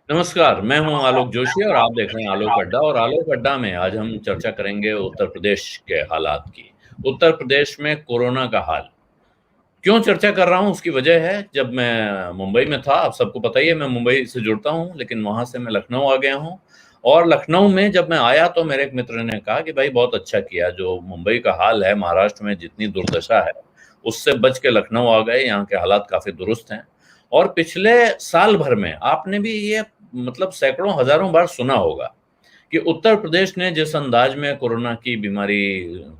नमस्कार, मैं हूं आलोक जोशी और आप देख रहे हैं आलोक अड्डा। और आलोक अड्डा में आज हम चर्चा करेंगे उत्तर प्रदेश के हालात की। उत्तर प्रदेश में कोरोना का हाल क्यों चर्चा कर रहा हूं, उसकी वजह है, जब मैं मुंबई में था, आप सबको पता ही है, मैं मुंबई से जुड़ता हूं, लेकिन वहां से मैं लखनऊ आ गया हूं। और लखनऊ में जब मैं आया तो मेरे एक मित्र ने कहा कि भाई बहुत अच्छा किया, जो मुंबई का हाल है, महाराष्ट्र में जितनी दुर्दशा है उससे बच के लखनऊ आ गए। यहाँ के हालात काफी दुरुस्त हैं। और पिछले साल भर में आपने भी ये मतलब सैकड़ों हजारों बार सुना होगा कि उत्तर प्रदेश ने जिस अंदाज में कोरोना की बीमारी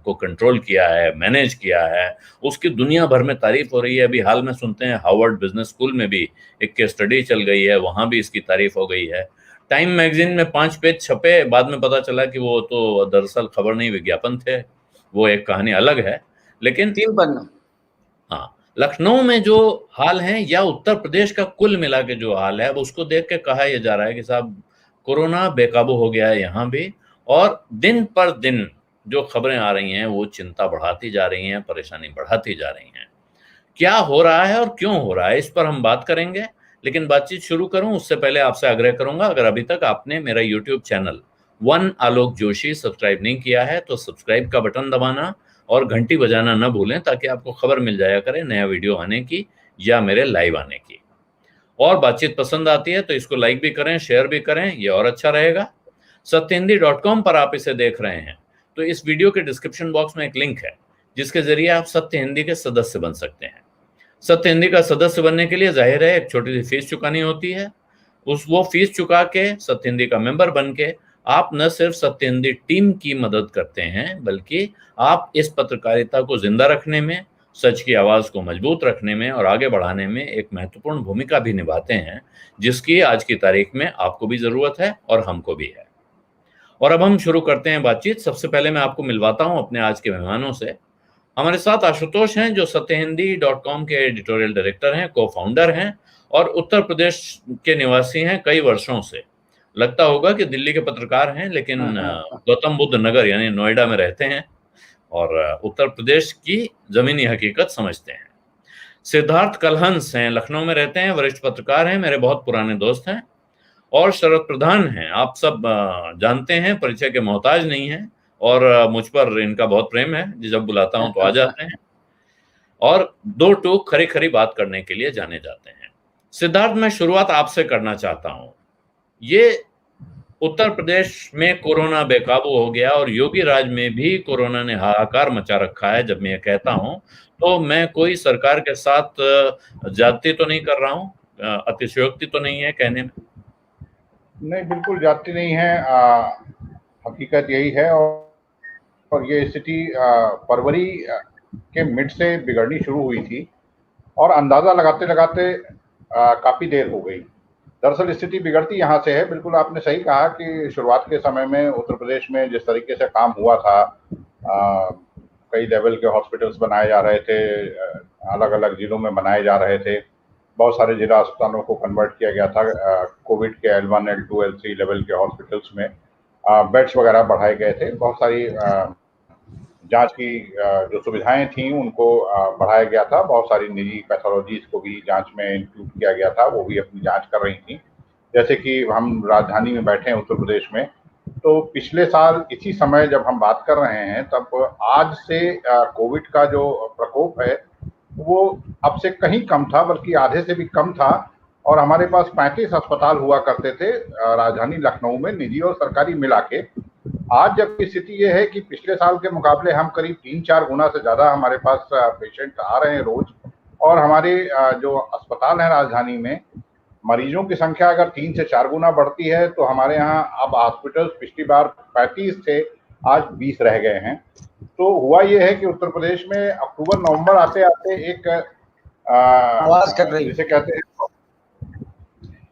को कंट्रोल किया है, मैनेज किया है, उसकी दुनिया भर में तारीफ हो रही है। अभी हाल में सुनते हैं हार्वर्ड बिजनेस स्कूल में भी एक केस स्टडी चल गई है, वहां भी इसकी तारीफ हो गई है। टाइम मैगजीन में 5 पेज छपे, बाद में पता चला कि वो तो दरअसल खबर नहीं, विज्ञापन थे। वो एक कहानी अलग है। लेकिन 3 पन्ना। हाँ, लखनऊ में जो हाल है या उत्तर प्रदेश का कुल मिला के जो हाल है, अब उसको देख के कहा यह जा रहा है कि साहब कोरोना बेकाबू हो गया है यहाँ भी। और दिन पर दिन जो खबरें आ रही हैं वो चिंता बढ़ाती जा रही हैं, परेशानी बढ़ाती जा रही हैं। क्या हो रहा है और क्यों हो रहा है, इस पर हम बात करेंगे। लेकिन बातचीत शुरू करूं उससे पहले आपसे आग्रह करूंगा, अगर अभी तक आपने मेरा यूट्यूब चैनल वन आलोक जोशी सब्सक्राइब नहीं किया है तो सब्सक्राइब का बटन दबाना और घंटी बजाना न भूलें, ताकि आपको खबर मिल जाया करे नया वीडियो आने की या मेरे लाइव आने की। और बातचीत पसंद आती है तो इसको लाइक भी करें, शेयर भी करें, ये और अच्छा रहेगा। सत्यहिंदी.com पर आप इसे देख रहे हैं तो इस वीडियो के डिस्क्रिप्शन बॉक्स में एक लिंक है जिसके जरिए आप सत्य हिंदी के सदस्य बन सकते हैं। सत्य हिंदी का सदस्य बनने के लिए जाहिर है एक छोटी सी फीस चुकानी होती है। वो फीस चुका के सत्य हिंदी का मेंबर बन के आप न सिर्फ सत्य हिंदी टीम की मदद करते हैं, बल्कि आप इस पत्रकारिता को जिंदा रखने में, सच की आवाज को मजबूत रखने में और आगे बढ़ाने में एक महत्वपूर्ण भूमिका भी निभाते हैं, जिसकी आज की तारीख में आपको भी जरूरत है और हमको भी है। और अब हम शुरू करते हैं बातचीत। सबसे पहले मैं आपको मिलवाता हूं अपने आज के मेहमानों से। हमारे साथ आशुतोष हैं, जो सत्यहिंदी.com के एडिटोरियल डायरेक्टर हैं, को फाउंडर हैं और उत्तर प्रदेश के निवासी हैं कई वर्षों से। लगता होगा कि दिल्ली के पत्रकार हैं, लेकिन गौतम बुद्ध नगर यानी नोएडा में रहते हैं और उत्तर प्रदेश की जमीनी हकीकत समझते हैं। सिद्धार्थ कलहंस हैं, लखनऊ में रहते हैं, वरिष्ठ पत्रकार हैं, मेरे बहुत पुराने दोस्त हैं। और शरद प्रधान हैं, आप सब जानते हैं, परिचय के मोहताज नहीं हैं। और मुझ पर इनका बहुत प्रेम है, जब बुलाता हूं तो आ जाते हैं और दो टूक खरी खरी बात करने के लिए जाने जाते हैं। सिद्धार्थ, मैं शुरुआत आपसे करना चाहता हूं। ये उत्तर प्रदेश में कोरोना बेकाबू हो गया और योगी राज में भी कोरोना ने हाहाकार मचा रखा है। जब मैं ये कहता हूं तो मैं कोई सरकार के साथ जाति तो नहीं कर रहा हूं, अतिशयोक्ति तो नहीं है कहने में। नहीं, बिल्कुल जाती नहीं है। हकीकत यही है। और ये स्थिति फरवरी के मिड से बिगड़नी शुरू हुई थी और अंदाजा लगाते लगाते काफी देर हो गई। दरअसल स्थिति बिगड़ती यहाँ से है। बिल्कुल आपने सही कहा कि शुरुआत के समय में उत्तर प्रदेश में जिस तरीके से काम हुआ था, कई लेवल के हॉस्पिटल्स बनाए जा रहे थे, अलग अलग जिलों में बनाए जा रहे थे, बहुत सारे जिला अस्पतालों को कन्वर्ट किया गया था कोविड के L1, L2, L3 लेवल के हॉस्पिटल्स में। बेड्स वगैरह बढ़ाए गए थे, बहुत सारी जांच की जो सुविधाएं थी उनको बढ़ाया गया था, बहुत सारी निजी पैथोलॉजीज को भी जांच में इंक्लूड किया गया था, वो भी अपनी जांच कर रही थी। जैसे कि हम राजधानी में बैठे हैं उत्तर प्रदेश में, तो पिछले साल इसी समय जब हम बात कर रहे हैं तब आज से कोविड का जो प्रकोप है वो अब से कहीं कम था, बल्कि आधे से भी कम था। और हमारे पास 35 अस्पताल हुआ करते थे राजधानी लखनऊ में, निजी और सरकारी मिला के। आज जबकि स्थिति ये है कि पिछले साल के मुकाबले हम करीब 3-4 गुना से ज्यादा हमारे पास पेशेंट आ रहे हैं रोज। और हमारे जो अस्पताल हैं राजधानी में, मरीजों की संख्या अगर 3 से 4 गुना बढ़ती है तो हमारे यहाँ अब हॉस्पिटल्स पिछली बार 35 थे, आज 20 रह गए हैं। तो हुआ ये है कि उत्तर प्रदेश में अक्टूबर नवंबर आते आते एक आवाज कट रही, जिसे कहते हैं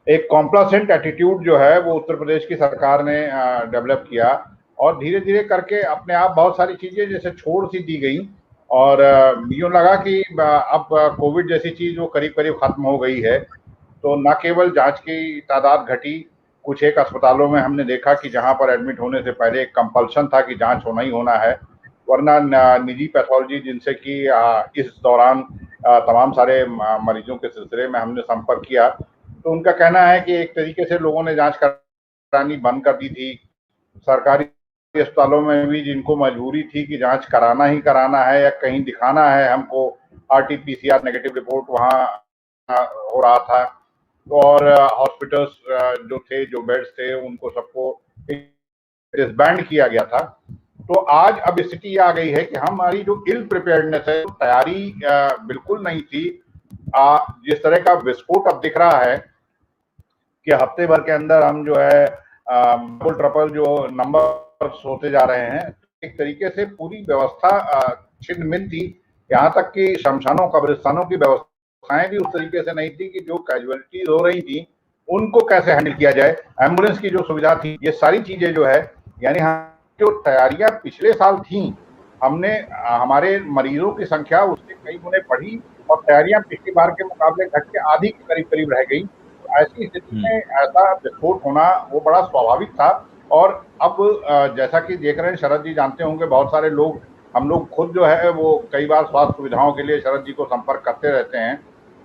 एक कॉम्प्लासेंट एटीट्यूड जो है वो उत्तर प्रदेश की सरकार ने डेवलप किया और धीरे धीरे करके अपने आप बहुत सारी चीजें जैसे छोड़ सी दी गई। और यूं लगा कि अब कोविड जैसी चीज वो करीब करीब खत्म हो गई है। तो न केवल जांच की तादाद घटी, कुछ एक अस्पतालों में हमने देखा कि जहां पर एडमिट होने से पहले एक कंपल्शन था कि जांच होना ही होना है, वरना निजी पैथोलॉजी जिनसे कि इस दौरान तमाम सारे मरीजों के सिलसिले में हमने संपर्क किया, तो उनका कहना है कि एक तरीके से लोगों ने जांच करानी बंद कर दी थी। सरकारी अस्पतालों में भी जिनको मजबूरी थी कि जांच कराना ही कराना है या कहीं दिखाना है हमको, RT-PCR नेगेटिव रिपोर्ट वहाँ हो रहा था। और हॉस्पिटल्स जो थे, जो बेड्स थे, उनको सबको डिसबैंड किया गया था। तो आज अब स्थिति आ गई है कि हमारी जो इल प्रिपेयर्डनेस है, तैयारी बिल्कुल नहीं थी। जिस तरह का विस्फोट अब दिख रहा है कि हफ्ते भर के अंदर हम जो है डबल ट्रिपल जो नंबर होते जा रहे हैं, एक तरीके से पूरी व्यवस्था छिन्न भिन्न थी। यहाँ तक कि शमशानों कब्रिस्तानों की व्यवस्थाएं भी उस तरीके से नहीं थी कि जो कैजुअलिटीज हो रही थी उनको कैसे हैंडल किया जाए। एम्बुलेंस की जो सुविधा थी, ये सारी चीजें जो है, यानी जो तैयारियां पिछले साल थी, हमने हमारे मरीजों की संख्या उससे कई गुने बढ़ी और तैयारियां पिछली बार के मुकाबले घट के आधी के करीब करीब रह गई। ऐसी स्थिति में ऐसा विस्फोट होना वो बड़ा स्वाभाविक था। और अब जैसा कि देख रहे हैं, शरद जी जानते होंगे, बहुत सारे लोग, हम लोग खुद जो है वो कई बार स्वास्थ्य सुविधाओं के लिए शरद जी को संपर्क करते रहते हैं,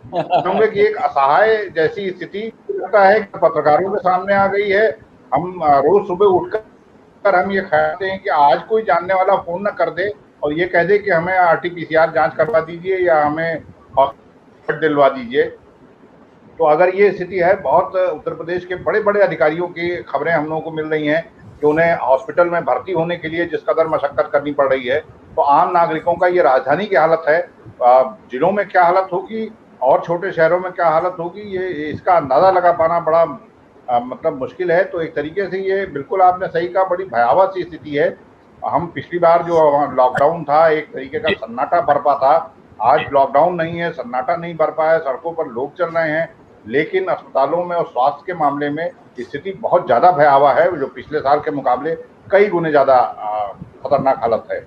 क्योंकि कि एक असहाय जैसी स्थिति लगता है कि पत्रकारों के सामने आ गई है। हम रोज सुबह उठकर हम ये ख्यालते हैं कि आज कोई जानने वाला फोन न कर दे और ये कह दे कि हमें RT-PCR जांच करवा दीजिए या हमें हॉस्पिटल दिलवा दीजिए। तो अगर ये स्थिति है, बहुत उत्तर प्रदेश के बड़े बड़े अधिकारियों की खबरें हम लोगों को मिल रही हैं कि उन्हें हॉस्पिटल में भर्ती होने के लिए जिस कदर मशक्कत करनी पड़ रही है, तो आम नागरिकों का ये राजधानी की हालत है, जिलों में क्या हालत होगी और छोटे शहरों में क्या हालत होगी, ये इसका अंदाजा लगा पाना बड़ा मतलब मुश्किल है। तो एक तरीके से ये बिल्कुल आपने सही कहा, बड़ी भयावह सी स्थिति है। हम पिछली बार जो लॉकडाउन था, एक तरीके का सन्नाटा बरपा था। आज लॉकडाउन नहीं है, सन्नाटा नहीं बरपा है, सड़कों पर लोग चल रहे हैं, लेकिन अस्पतालों में और स्वास्थ्य के मामले में स्थिति बहुत ज्यादा भयावह है, जो पिछले साल के मुकाबले कई गुने ज्यादा खतरनाक हालत है।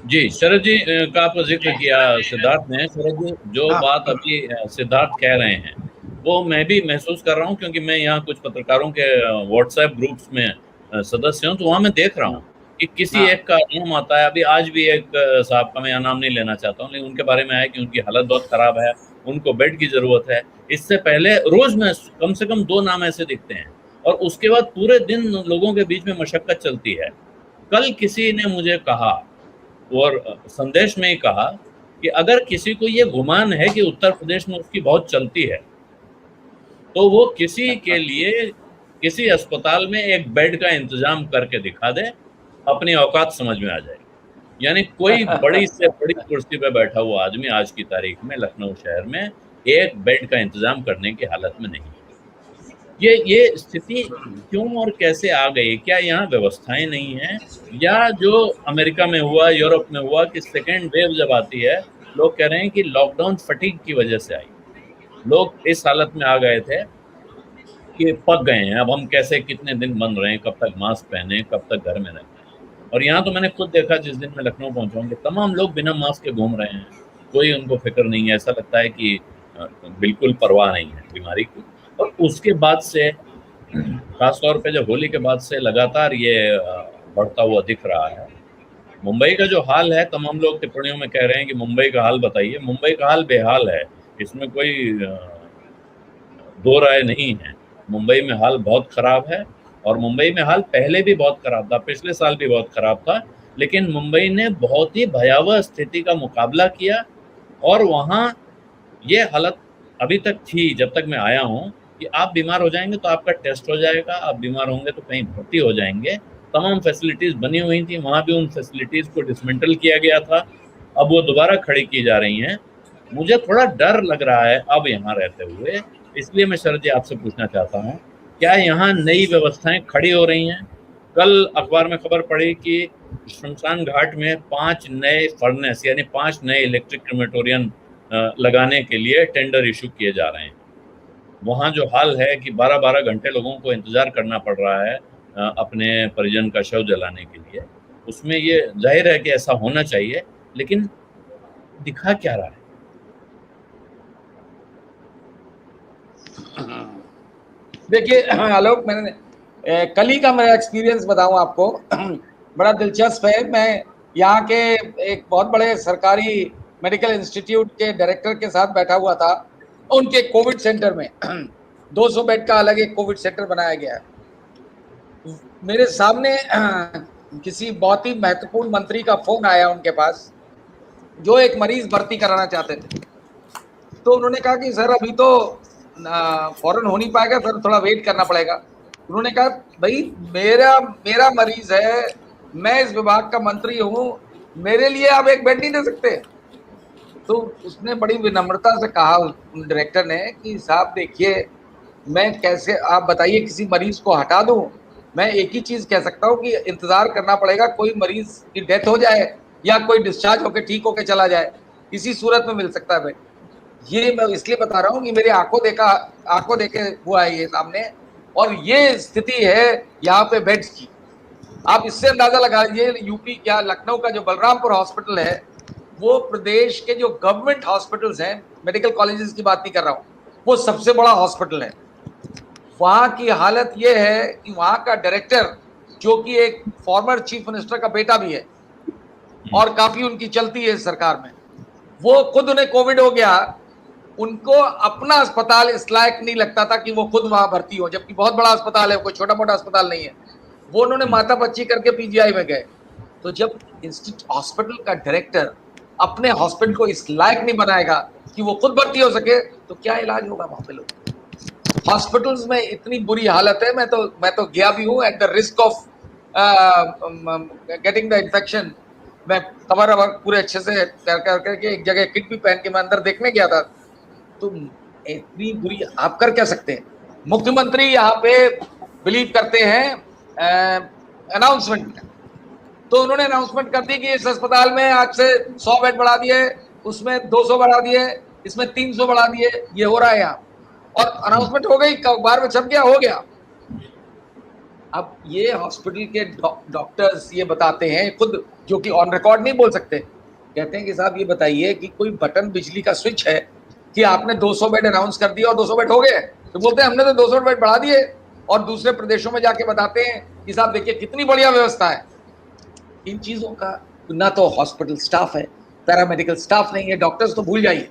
जी, शरद जी का आपने जिक्र किया सिद्धार्थ ने। शरद जी, जो बात अभी सिद्धार्थ कह रहे हैं वो मैं भी महसूस कर रहा हूँ, क्योंकि मैं यहाँ कुछ पत्रकारों के व्हाट्सएप ग्रुप्स में सदस्य हूँ, तो वहाँ मैं देख रहा हूँ कि किसी एक का नाम आता है। अभी आज भी एक साहब का, मैं यहाँ नाम नहीं लेना चाहता हूँ, लेकिन उनके बारे में है कि उनकी हालत बहुत खराब है, उनको बेड की जरूरत है। इससे पहले रोज में कम से कम 2 नाम ऐसे दिखते हैं और उसके बाद पूरे दिन लोगों के बीच में मशक्कत चलती है। कल किसी ने मुझे कहा और संदेश में ही कहा कि अगर किसी को ये गुमान है कि उत्तर प्रदेश में उसकी बहुत चलती है, तो वो किसी के लिए किसी अस्पताल में एक बेड का इंतजाम करके दिखा दे, अपनी औकात समझ में आ जाएगी। यानी कोई बड़ी से बड़ी कुर्सी पे बैठा हुआ आदमी आज की तारीख में लखनऊ शहर में एक बेड का इंतजाम करने की हालत में नहीं है। ये स्थिति क्यों और कैसे आ गई? क्या यहाँ व्यवस्थाएं नहीं हैं, या जो अमेरिका में हुआ, यूरोप में हुआ कि सेकेंड वेव जब आती है, लोग कह रहे हैं कि लॉकडाउन फटीग की वजह से आई। लोग इस हालत में आ गए थे कि पक गए हैं, अब हम कैसे कितने दिन बंद रहे, कब तक मास्क पहने, कब तक घर में रहें। और यहाँ तो मैंने खुद देखा, जिस दिन मैं लखनऊ पहुंचा हूँ, कि तमाम लोग बिना मास्क के घूम रहे हैं, कोई उनको फिक्र नहीं है। ऐसा लगता है कि बिल्कुल परवाह नहीं है बीमारी की। और उसके बाद से खासतौर पे जब होली के बाद से लगातार ये बढ़ता हुआ दिख रहा है। मुंबई का जो हाल है, तमाम लोग टिप्पणियों में कह रहे हैं कि मुंबई का हाल बताइए। मुंबई का हाल बेहाल है, इसमें कोई दो राय नहीं है। मुंबई में हाल बहुत खराब है और मुंबई में हाल पहले भी बहुत खराब था, पिछले साल भी बहुत खराब था, लेकिन मुंबई ने बहुत ही भयावह स्थिति का मुकाबला किया। और वहाँ ये हालत अभी तक थी जब तक मैं आया हूँ कि आप बीमार हो जाएंगे तो आपका टेस्ट हो जाएगा, आप बीमार होंगे तो कहीं भर्ती हो जाएंगे। तमाम फैसिलिटीज बनी हुई थी, वहाँ भी उन फैसिलिटीज को डिसमेंटल किया गया था, अब वो दोबारा खड़ी की जा रही हैं। मुझे थोड़ा डर लग रहा है अब यहाँ रहते हुए, इसलिए मैं शरद जी आपसे पूछना चाहता हूँ, क्या यहाँ नई व्यवस्थाएं खड़ी हो रही हैं? कल अखबार में खबर पड़ी कि शमशान घाट में 5 नए फर्नेस यानी 5 नए इलेक्ट्रिक क्रेमेटोरियम लगाने के लिए टेंडर इशू किए जा रहे हैं। वहाँ जो हाल है कि 12-12 घंटे लोगों को इंतजार करना पड़ रहा है अपने परिजन का शव जलाने के लिए, उसमें ये जाहिर है कि ऐसा होना चाहिए, लेकिन दिखा क्या रहा है? देखिए आलोक, मैंने कल ही का मेरा एक्सपीरियंस बताऊं आपको, बड़ा दिलचस्प है। मैं यहाँ के एक बहुत बड़े सरकारी मेडिकल इंस्टीट्यूट के डायरेक्टर के साथ बैठा हुआ था उनके कोविड सेंटर में 200 बेड का अलग एक कोविड सेंटर बनाया गया है। मेरे सामने किसी बहुत ही महत्वपूर्ण मंत्री का फोन आया उनके पास, जो एक मरीज भर्ती कराना चाहते थे। तो उन्होंने कहा कि सर अभी तो फौरन हो नहीं पाएगा, सर थोड़ा वेट करना पड़ेगा। उन्होंने कहा भाई मेरा मरीज है, मैं इस विभाग का मंत्री हूँ, मेरे लिए आप एक बेड नहीं दे सकते? तो उसने बड़ी विनम्रता से कहा डायरेक्टर ने कि साहब देखिए, मैं कैसे, आप बताइए किसी मरीज को हटा दूं? मैं एक ही चीज कह सकता हूं कि इंतजार करना पड़ेगा, कोई मरीज की डेथ हो जाए या कोई डिस्चार्ज होकर ठीक होकर चला जाए, इसी सूरत में मिल सकता है बेड। ये मैं इसलिए बता रहा हूँ कि मेरी आंखों देखे हुआ है ये सामने, और ये स्थिति है यहाँ पे बेड्स की। आप इससे अंदाजा लगा लीजिए, यूपी क्या लखनऊ का जो बलरामपुर हॉस्पिटल है, वो प्रदेश के जो गवर्नमेंट हॉस्पिटल्स हैं, मेडिकल कॉलेजेस की बात नहीं कर रहा हूँ, वो सबसे बड़ा हॉस्पिटल है। वहां की हालत ये है कि वहां का डायरेक्टर, जो कि एक फॉर्मर चीफ मिनिस्टर का बेटा भी है और काफी उनकी चलती है सरकार में, वो खुद उन्हें कोविड हो गया, उनको अपना अस्पताल इस लायक नहीं लगता था कि वो खुद वहां भर्ती हो, जबकि बहुत बड़ा अस्पताल है, कोई छोटा मोटा अस्पताल नहीं है। वो उन्होंने माता बच्ची करके पीजीआई में गए। तो जब इंस्टीट्यूट हॉस्पिटल का डायरेक्टर अपने हॉस्पिटल को इस लायक नहीं बनाएगा कि वो खुद भर्ती हो सके, तो क्या इलाज होगा वहां पे? लोग हॉस्पिटल्स में इतनी बुरी हालत है। मैं तो गया भी हूँ, at the risk of getting the infection. मैं कवर पूरे अच्छे से करके एक जगह किट भी पहन के मैं अंदर देखने गया था। तो इतनी बुरी, आप कर क्या सकते हैं? मुख्यमंत्री यहाँ पे बिलीव करते हैं अनाउंसमेंट में, तो उन्होंने अनाउंसमेंट कर दी कि इस अस्पताल में आज से 100 बेड बढ़ा दिए, उसमें 200 बढ़ा दिए, इसमें 300 बढ़ा दिए, ये हो रहा है यहाँ। और अनाउंसमेंट हो गई, अखबार में छप गया, हो गया। अब ये हॉस्पिटल के डॉक्टर्स ये बताते हैं खुद, जो कि ऑन रिकॉर्ड नहीं बोल सकते, कहते हैं कि साहब ये बताइए कि कोई बटन बिजली का स्विच है कि आपने 200 बेड अनाउंस कर दिया और 200 बेड हो गए? तो बोलते हैं हमने तो 200 बेड बढ़ा दिए, और दूसरे प्रदेशों में जाके बताते हैं कि साहब देखिए कितनी बढ़िया व्यवस्था है। इन चीजों का ना तो हॉस्पिटल स्टाफ है, पैरामेडिकल स्टाफ नहीं है, डॉक्टर्स तो भूल जाइए।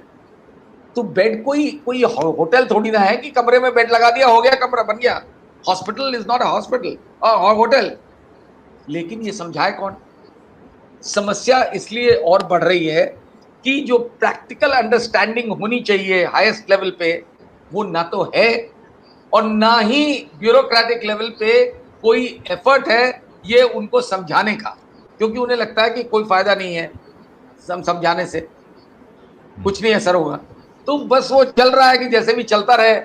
तो बेड कोई होटल थोड़ी ना है कि कमरे में बेड लगा दिया, हो गया, कमरा बन गया। Hospital is not a hospital और होटल। लेकिन ये समझाए कौन? समस्या इसलिए और बढ़ रही है कि जो प्रैक्टिकल अंडरस्टैंडिंग होनी चाहिए हाईएस्ट लेवल पे, वो ना तो है, और ना ही ब्यूरोक्रेटिक लेवल पे कोई एफर्ट है ये उनको समझाने का, क्योंकि उन्हें लगता है कि कोई फायदा नहीं है समझाने से, कुछ नहीं असर होगा। तो बस वो चल रहा है कि जैसे भी चलता रहे।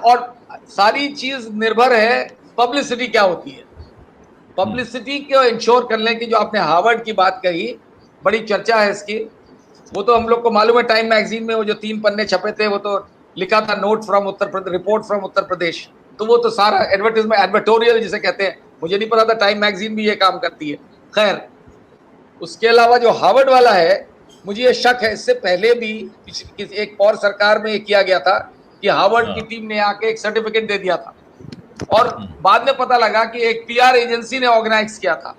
और सारी चीज निर्भर है पब्लिसिटी क्या होती है। पब्लिसिटी को इंश्योर करने की, जो आपने हार्वर्ड की बात कही, बड़ी चर्चा है इसकी। वो तो हम लोग को मालूम है, टाइम मैगजीन में वो जो 3 पन्ने छपे थे, वो तो लिखा था note from Uttar Pradesh, report from Uttar Pradesh. तो वो तो सारा एडवर्टाइजमेंट, एडवर्टोरियल जिसे कहते हैं, मुझे नहीं पता था टाइम मैगजीन भी ये काम करती है। खैर, उसके अलावा जो हार्वर्ड वाला है, मुझे ये शक है इससे पहले भी एक और सरकार में ये किया गया था कि हार्वर्ड की टीम ने आके एक सर्टिफिकेट दे दिया था, और बाद में पता लगा कि एक पीआर एजेंसी ने ऑर्गेनाइज किया था।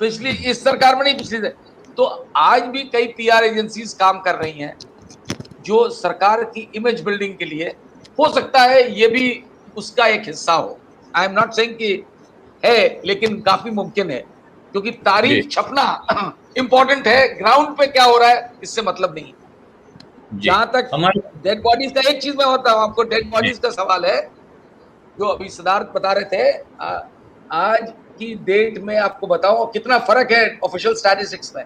पिछली इस सरकार में नहीं, पिछली से। तो आज भी कई पीआर एजेंसीज काम कर रही हैं जो सरकार की इमेज बिल्डिंग के लिए, हो सकता है ये भी उसका एक हिस्सा हो। आई एम नॉट सेइंग कि है, लेकिन काफी मुमकिन है, क्योंकि तारीख छपना इंपॉर्टेंट है, ग्राउंड पे क्या हो रहा है इससे मतलब नहीं। जहां तक डेड बॉडीज का, एक चीज मैं बताऊं आपको, डेड बॉडीज का सवाल है, जो अभी सिद्धार्थ बता रहे थे, आज की डेट में आपको बताऊं कितना फर्क है ऑफिशियल स्टैटिस्टिक्स में।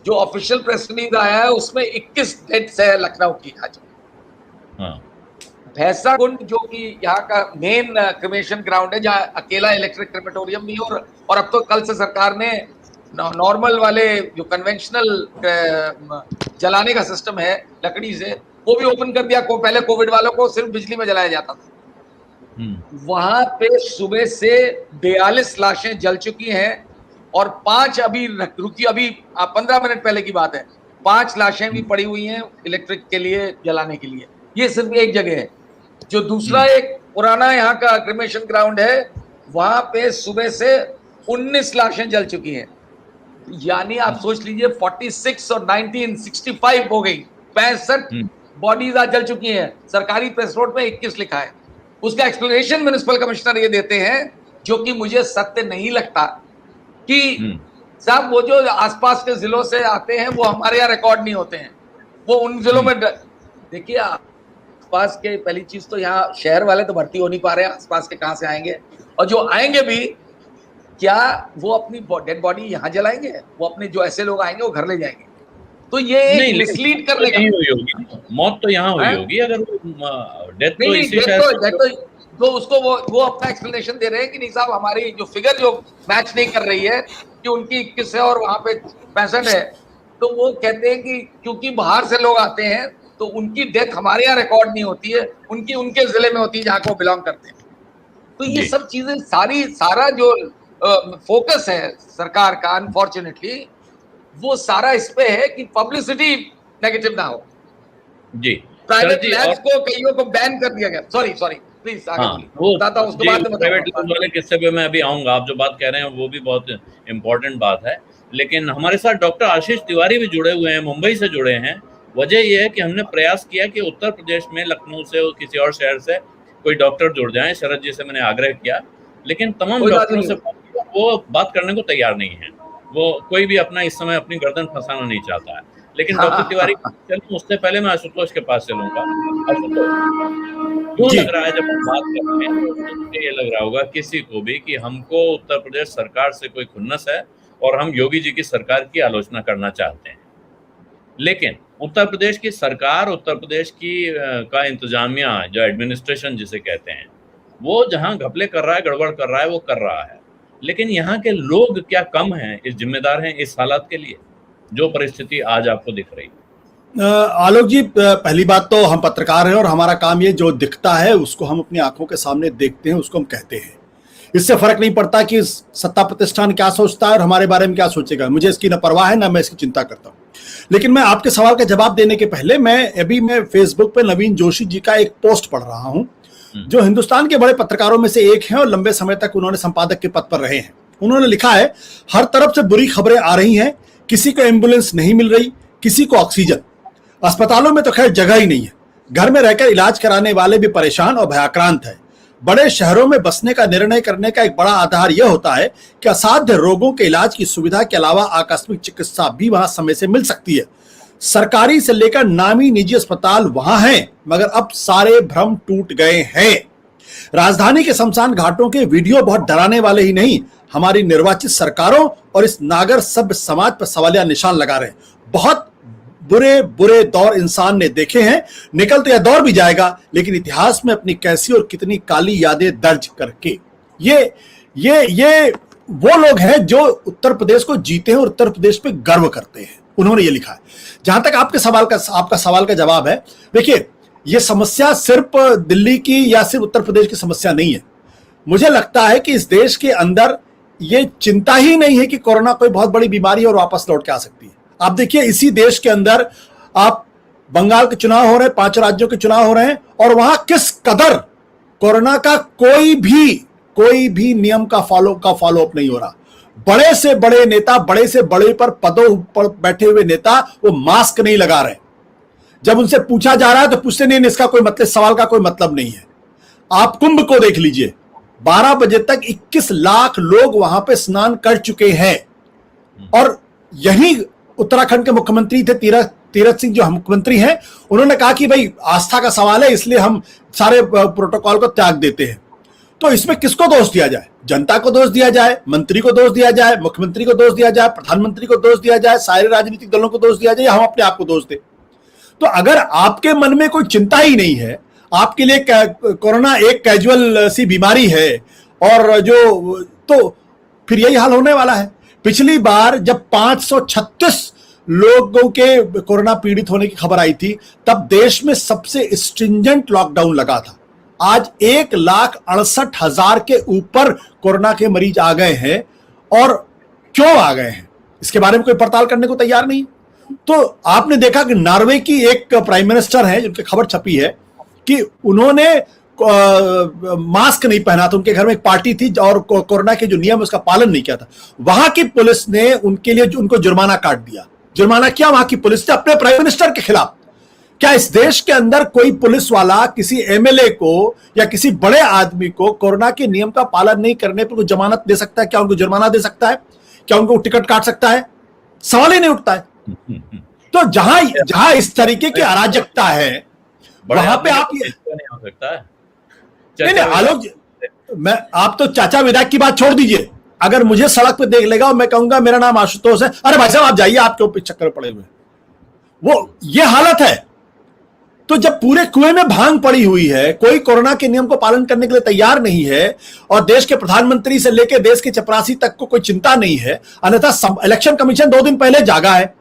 जो ऑफिशियल प्रेस रिलीज आया है उसमें 21 डेथ्स है लखनऊ की आज। भैंसा कुंड, जो कि यहाँ का मेन क्रिमेशन ग्राउंड है, जहाँ अकेला इलेक्ट्रिक क्रिमेटोरियम भी, और अब तो कल से सरकार ने नॉर्मल वाले जो कन्वेंशनल जलाने का सिस्टम है लकड़ी से, वो भी ओपन कर दिया। पहले कोविड वालों को सिर्फ बिजली में जलाया जाता था। वहां पे सुबह से 42 लाशें जल चुकी हैं, और 5 अभी रुकी, अभी 15 मिनट पहले की बात है, 5 लाशें भी पड़ी हुई हैं इलेक्ट्रिक के लिए, जलाने के लिए। ये सिर्फ एक जगह है। जो दूसरा एक पुराना यहाँ का क्रिमेशन ग्राउंड है, वहां पे सुबह से 19 लाशें जल चुकी हैं। यानी आप सोच लीजिए 46 और 19 65 हो गई, 65 बॉडीज आज जल चुकी हैं। सरकारी प्रेस नोट में 21 लिखा है। उसका एक्सप्लेनेशन म्युनिसिपल कमिश्नर ये देते हैं, जो कि मुझे सत्य नहीं लगता, कि साहब वो जो आसपास के जिलों से आते हैं वो हमारे यहाँ रिकॉर्ड नहीं होते हैं, वो उन जिलों में। देखिए आसपास के, पहली चीज तो यहाँ शहर वाले तो भर्ती हो नहीं पा रहे हैं, आसपास के कहाँ से आएंगे, और जो आएंगे भी क्या वो अपनी डेड बॉडी यहाँ जलाएंगे? वो अपने जो ऐसे लोग आएंगे वो घर ले जाएंगे? तो ये एक मिसलीड करने का, हुई होगी मौत तो यहाँ हुई होगी, अगर डेथ तो इसी शहर तो उसको वो अपना एक्सप्लेनेशन दे रहे हैं कि नहीं साहब हमारी जो फिगर जो मैच नहीं कर रही है कि उनकी 21 है और वहां पे 65 है, तो वो कहते हैं कि क्योंकि बाहर से लोग आते हैं तो उनकी डेथ हमारे यहाँ रिकॉर्ड नहीं होती है, उनकी उनके जिले में होती है जहाँ को बिलोंग करते हैं। तो ये सब चीजें सारा जो फोकस है सरकार का, अनफॉर्चुनेटली वो सारा इस पे है कि पब्लिसिटी नेगेटिव ना हो। जी, प्राइवेट लैब्स को कईयों को बैन कर दिया गया। सॉरी प्लीज आगे बोलिए। वो बताता हूं, उसके बाद में प्राइवेट लैब्स वाले किस्से पे मैं अभी आऊंगा। आप जो बात कह रहे हैं वो भी बहुत इंपॉर्टेंट बात है, लेकिन हमारे साथ डॉक्टर आशीष तिवारी भी जुड़े हुए हैं, मुंबई से जुड़े हैं। वजह यह है कि हमने प्रयास किया कि उत्तर प्रदेश में लखनऊ से और किसी और शहर से कोई डॉक्टर जुड़ जाए। शरद जी से मैंने आग्रह किया, लेकिन तमाम डॉक्टरों से वो बात करने को तैयार नहीं है। वो कोई भी अपना इस समय अपनी गर्दन फंसाना नहीं चाहता है। लेकिन डॉक्टर तिवारी चलूं, उससे पहले मैं आशुतोष के पास चलूंगा। क्यों लग रहा है जब हम बात करते हैं तो ये लग रहा होगा किसी को भी कि हमको उत्तर प्रदेश सरकार से कोई खुन्नस है और हम योगी जी की सरकार की आलोचना करना चाहते हैं। लेकिन उत्तर प्रदेश की सरकार, उत्तर प्रदेश की का इंतजामिया, जो एडमिनिस्ट्रेशन जिसे कहते हैं, वो जहां घपले कर रहा है, गड़बड़ कर रहा है, वो कर रहा है। लेकिन यहाँ के लोग क्या कम हैं, इस जिम्मेदार हैं इस हालात के लिए जो परिस्थिति आज आपको दिख रही है? आलोक जी, पहली बात तो हम पत्रकार हैं और हमारा काम ये जो दिखता है उसको हम अपनी आंखों के सामने देखते हैं, उसको हम कहते हैं। इससे फर्क नहीं पड़ता कि सत्ता प्रतिष्ठान क्या सोचता है और हमारे बारे में क्या सोचेगा। मुझे इसकी न परवाह है, ना मैं इसकी चिंता करता हूँ। लेकिन मैं आपके सवाल का जवाब देने के पहले मैं फेसबुक पे नवीन जोशी जी का एक पोस्ट पढ़ रहा हूँ, जो हिंदुस्तान के बड़े पत्रकारों में से एक हैं और लंबे समय तक उन्होंने संपादक के पद पर रहे हैं। उन्होंने लिखा है, हर तरफ से बुरी खबरें आ रही हैं, किसी को एम्बुलेंस नहीं मिल रही, किसी को ऑक्सीजन, अस्पतालों में तो खैर जगह ही नहीं है, घर में रहकर इलाज कराने वाले भी परेशान और भयाक्रांत है। बड़े शहरों में बसने का निर्णय करने का एक बड़ा आधार यह होता है कि असाध्य रोगों के इलाज की सुविधा के अलावा आकस्मिक चिकित्सा भी वहां समय से मिल सकती है। सरकारी से लेकर नामी निजी अस्पताल वहां हैं, मगर अब सारे भ्रम टूट गए हैं। राजधानी के शमशान घाटों के वीडियो बहुत डराने वाले ही नहीं, हमारी निर्वाचित सरकारों और इस नागर सभ्य समाज पर सवालिया निशान लगा रहे हैं। बहुत बुरे बुरे दौर इंसान ने देखे हैं, निकल तो यह दौर भी जाएगा, लेकिन इतिहास में अपनी कैसी और कितनी काली यादें दर्ज करके। ये वो लोग हैं जो उत्तर प्रदेश को जीते हैं और उत्तर प्रदेश पे गर्व करते हैं। उन्होंने ये लिखा है। जहां तक आपका सवाल का जवाब है, देखिए, ये समस्या सिर्फ दिल्ली की या सिर्फ उत्तर प्रदेश की समस्या नहीं है। मुझे लगता है कि इस देश के अंदर ये चिंता ही नहीं है कि कोरोना कोई बहुत बड़ी बीमारी और वापस लौट के आ सकती है। आप देखिए, इसी देश के अंदर आप बंगाल के चुनाव हो रहे हैं, 5 राज्यों के चुनाव हो रहे हैं, और वहां किस कदर कोरोना का कोई भी नियम का फॉलो अप नहीं हो रहा। बड़े से बड़े नेता, बड़े से बड़े पर पदों पर बैठे हुए नेता, वो मास्क नहीं लगा रहे। जब उनसे पूछा जा रहा है तो पूछते नहीं, इसका कोई मतलब, सवाल का कोई मतलब नहीं है। आप कुंभ को देख लीजिए, 12 बजे तक 21 लाख लोग वहां पे स्नान कर चुके हैं। और यही उत्तराखंड के मुख्यमंत्री थे तीरथ सिंह, जो मुख्यमंत्री हैं, उन्होंने कहा कि भाई आस्था का सवाल है, इसलिए हम सारे प्रोटोकॉल को त्याग देते हैं। तो इसमें किसको दोष दिया जाए? जनता को दोष दिया जाए, मंत्री को दोष दिया जाए, मुख्यमंत्री को दोष दिया जाए, प्रधानमंत्री को दोष दिया जाए, सारे राजनीतिक दलों को दोष दिया जाए, हम अपने आप को दोष दें? तो अगर आपके मन में कोई चिंता ही नहीं है, आपके लिए कोरोना एक कैजुअल सी बीमारी है, और तो फिर यही हाल होने वाला है। पिछली बार जब 536 लोगों के कोरोना पीड़ित होने की खबर आई थी, तब देश में सबसे स्ट्रिंजेंट लॉकडाउन लगा था। आज 1,68,000 के ऊपर कोरोना के मरीज आ गए हैं, और क्यों आ गए हैं इसके बारे में कोई पड़ताल करने को तैयार नहीं। तो आपने देखा कि नॉर्वे की एक प्राइम मिनिस्टर है, जिनकी खबर छपी है कि उन्होंने मास्क नहीं पहना था, उनके घर में एक पार्टी थी और कोरोना के जो नियम उसका पालन नहीं किया था। वहां की पुलिस ने उनके लिए उनको जुर्माना काट दिया। जुर्माना किया वहां की पुलिस ने अपने प्राइम मिनिस्टर के खिलाफ। क्या इस देश के अंदर कोई पुलिस वाला किसी एमएलए को या किसी बड़े आदमी को कोरोना के नियम का पालन नहीं करने पर कोई जमानत दे सकता है? क्या उनको जुर्माना दे सकता है? क्या उनको टिकट काट सकता है? सवाल ही नहीं उठता है। तो जहां जहां इस तरीके की अराजकता है वहां पे आप ये नहीं हो सकता है। नहीं आलोक जी, मैं आप तो चाचा विधायक की बात छोड़ दीजिए, अगर मुझे सड़क पे देख लेगा और मैं कहूंगा मेरा नाम आशुतोष है, अरे भाई साहब आप जाइए, आपके ऊपर चक्कर पड़े हुए, वो ये हालत है। तो जब पूरे कुएं में भांग पड़ी हुई है, कोई कोरोना के नियम को पालन करने के लिए तैयार नहीं है और देश के प्रधानमंत्री से लेकर देश के चपरासी तक को कोई चिंता नहीं है। अन्यथा इलेक्शन कमीशन 2 दिन पहले जागा है।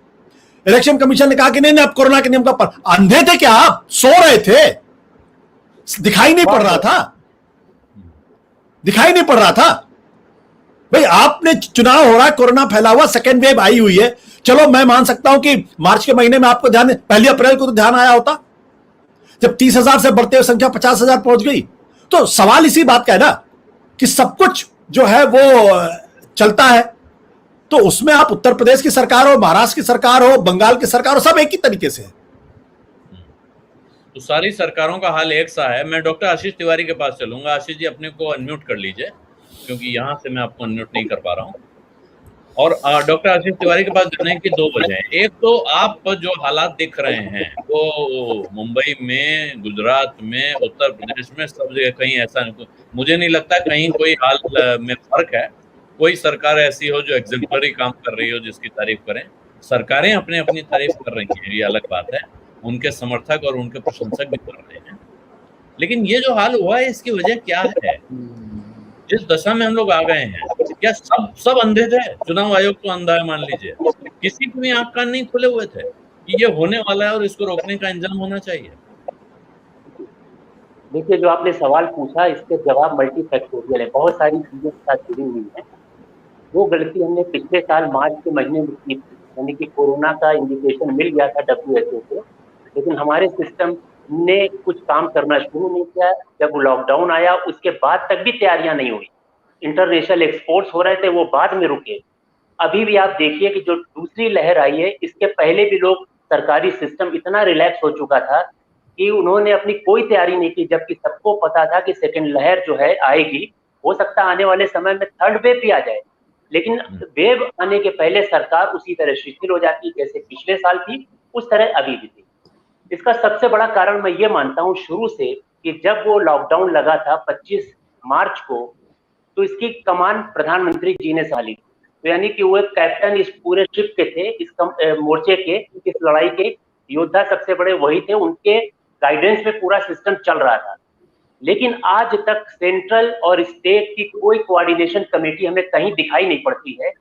इलेक्शन कमीशन ने कहा कि नहीं अब कोरोना के नियम का अंधे थे क्या आप? सो रहे थे? दिखाई नहीं पड़ रहा था? दिखाई नहीं पड़ रहा था भाई? आपने चुनाव हो रहा है, कोरोना फैला हुआ, सेकेंड वेव आई हुई है, चलो मैं मान सकता हूं कि मार्च के महीने में आपको ध्यान, 1 अप्रैल को तो ध्यान आया होता जब 30,000 से बढ़ते हुए संख्या 50,000 पहुंच गई। तो सवाल इसी बात का है ना कि सब कुछ जो है वो चलता है, तो उसमें आप उत्तर प्रदेश की सरकार हो, महाराष्ट्र की सरकार हो, बंगाल की सरकार हो, सब एक ही तरीके से है। तो सारी सरकारों का हाल एक सा है। मैं डॉक्टर आशीष तिवारी के पास चलूंगा। आशीष जी अपने को अनम्यूट कर लीजिए, क्योंकि यहां से मैं आपको अनम्यूट नहीं कर पा रहा हूं। और डॉक्टर आशीष तिवारी के पास जाने की 2 वजह हैं। एक तो आप जो हालात दिख रहे हैं वो मुंबई में, गुजरात में, उत्तर प्रदेश में, सब जगह कहीं ऐसा नहीं, मुझे नहीं लगता कहीं कोई हाल में फर्क है। कोई सरकार ऐसी हो जो एग्जेम्पलरी काम कर रही हो जिसकी तारीफ करें। सरकारें अपने अपनी तारीफ कर रही हैं, ये अलग बात है, उनके समर्थक और उनके प्रशंसक भी कर रहे हैं। लेकिन ये जो हाल हुआ है इसकी वजह क्या है? जिस दशा में हम लोग आ गए हैं, क्या सब अंधे थे? चुनाव आयोग तो अंधा है मान लीजिए, किसी को भी आंख कान नहीं खुले हुए थे कि ये होने वाला है और इसको रोकने का इंतजाम होना चाहिए? देखिए, जो आपने सवाल पूछा इसके जवाब मल्टीफैक्टोरियल है, बहुत सारी चीजें साथ जुड़ी हुई हैं। वो गलती हमने पिछले साल मार्च के महीने में की, यानी कि कोरोना का इंडिकेशन मिल गया था WHO को, लेकिन हमारे सिस्टम ने कुछ काम करना शुरू नहीं किया। जब लॉकडाउन आया उसके बाद तक भी तैयारियां नहीं हुई। इंटरनेशनल एक्सपोर्ट्स हो रहे थे, वो बाद में रुके। अभी भी आप देखिए कि जो दूसरी लहर आई है, इसके पहले भी लोग, सरकारी सिस्टम इतना रिलैक्स हो चुका था कि उन्होंने अपनी कोई तैयारी नहीं की, जबकि सबको पता था कि सेकेंड लहर जो है आएगी, हो सकता है आने वाले समय में थर्ड वेव भी आ जाए। लेकिन वेव आने के पहले सरकार उसी तरह शिथिल हो जाती, जैसे पिछले साल थी उस तरह अभी भी थी। इसका सबसे बड़ा कारण मैं ये मानता हूँ शुरू से, कि जब वो लॉकडाउन लगा था 25 मार्च को, तो इसकी कमान प्रधानमंत्री जी ने संभाली। तो यानी कि वो एक कैप्टन इस पूरे शिप के थे, इस मोर्चे के, इस लड़ाई के योद्धा सबसे बड़े वही थे। उनके गाइडेंस में पूरा सिस्टम चल रहा था। लेकिन आज तक सेंट्रल और स्टेट की कोई कोऑर्डिनेशन कमेटी हमें कहीं दिखाई नहीं पड़ती है।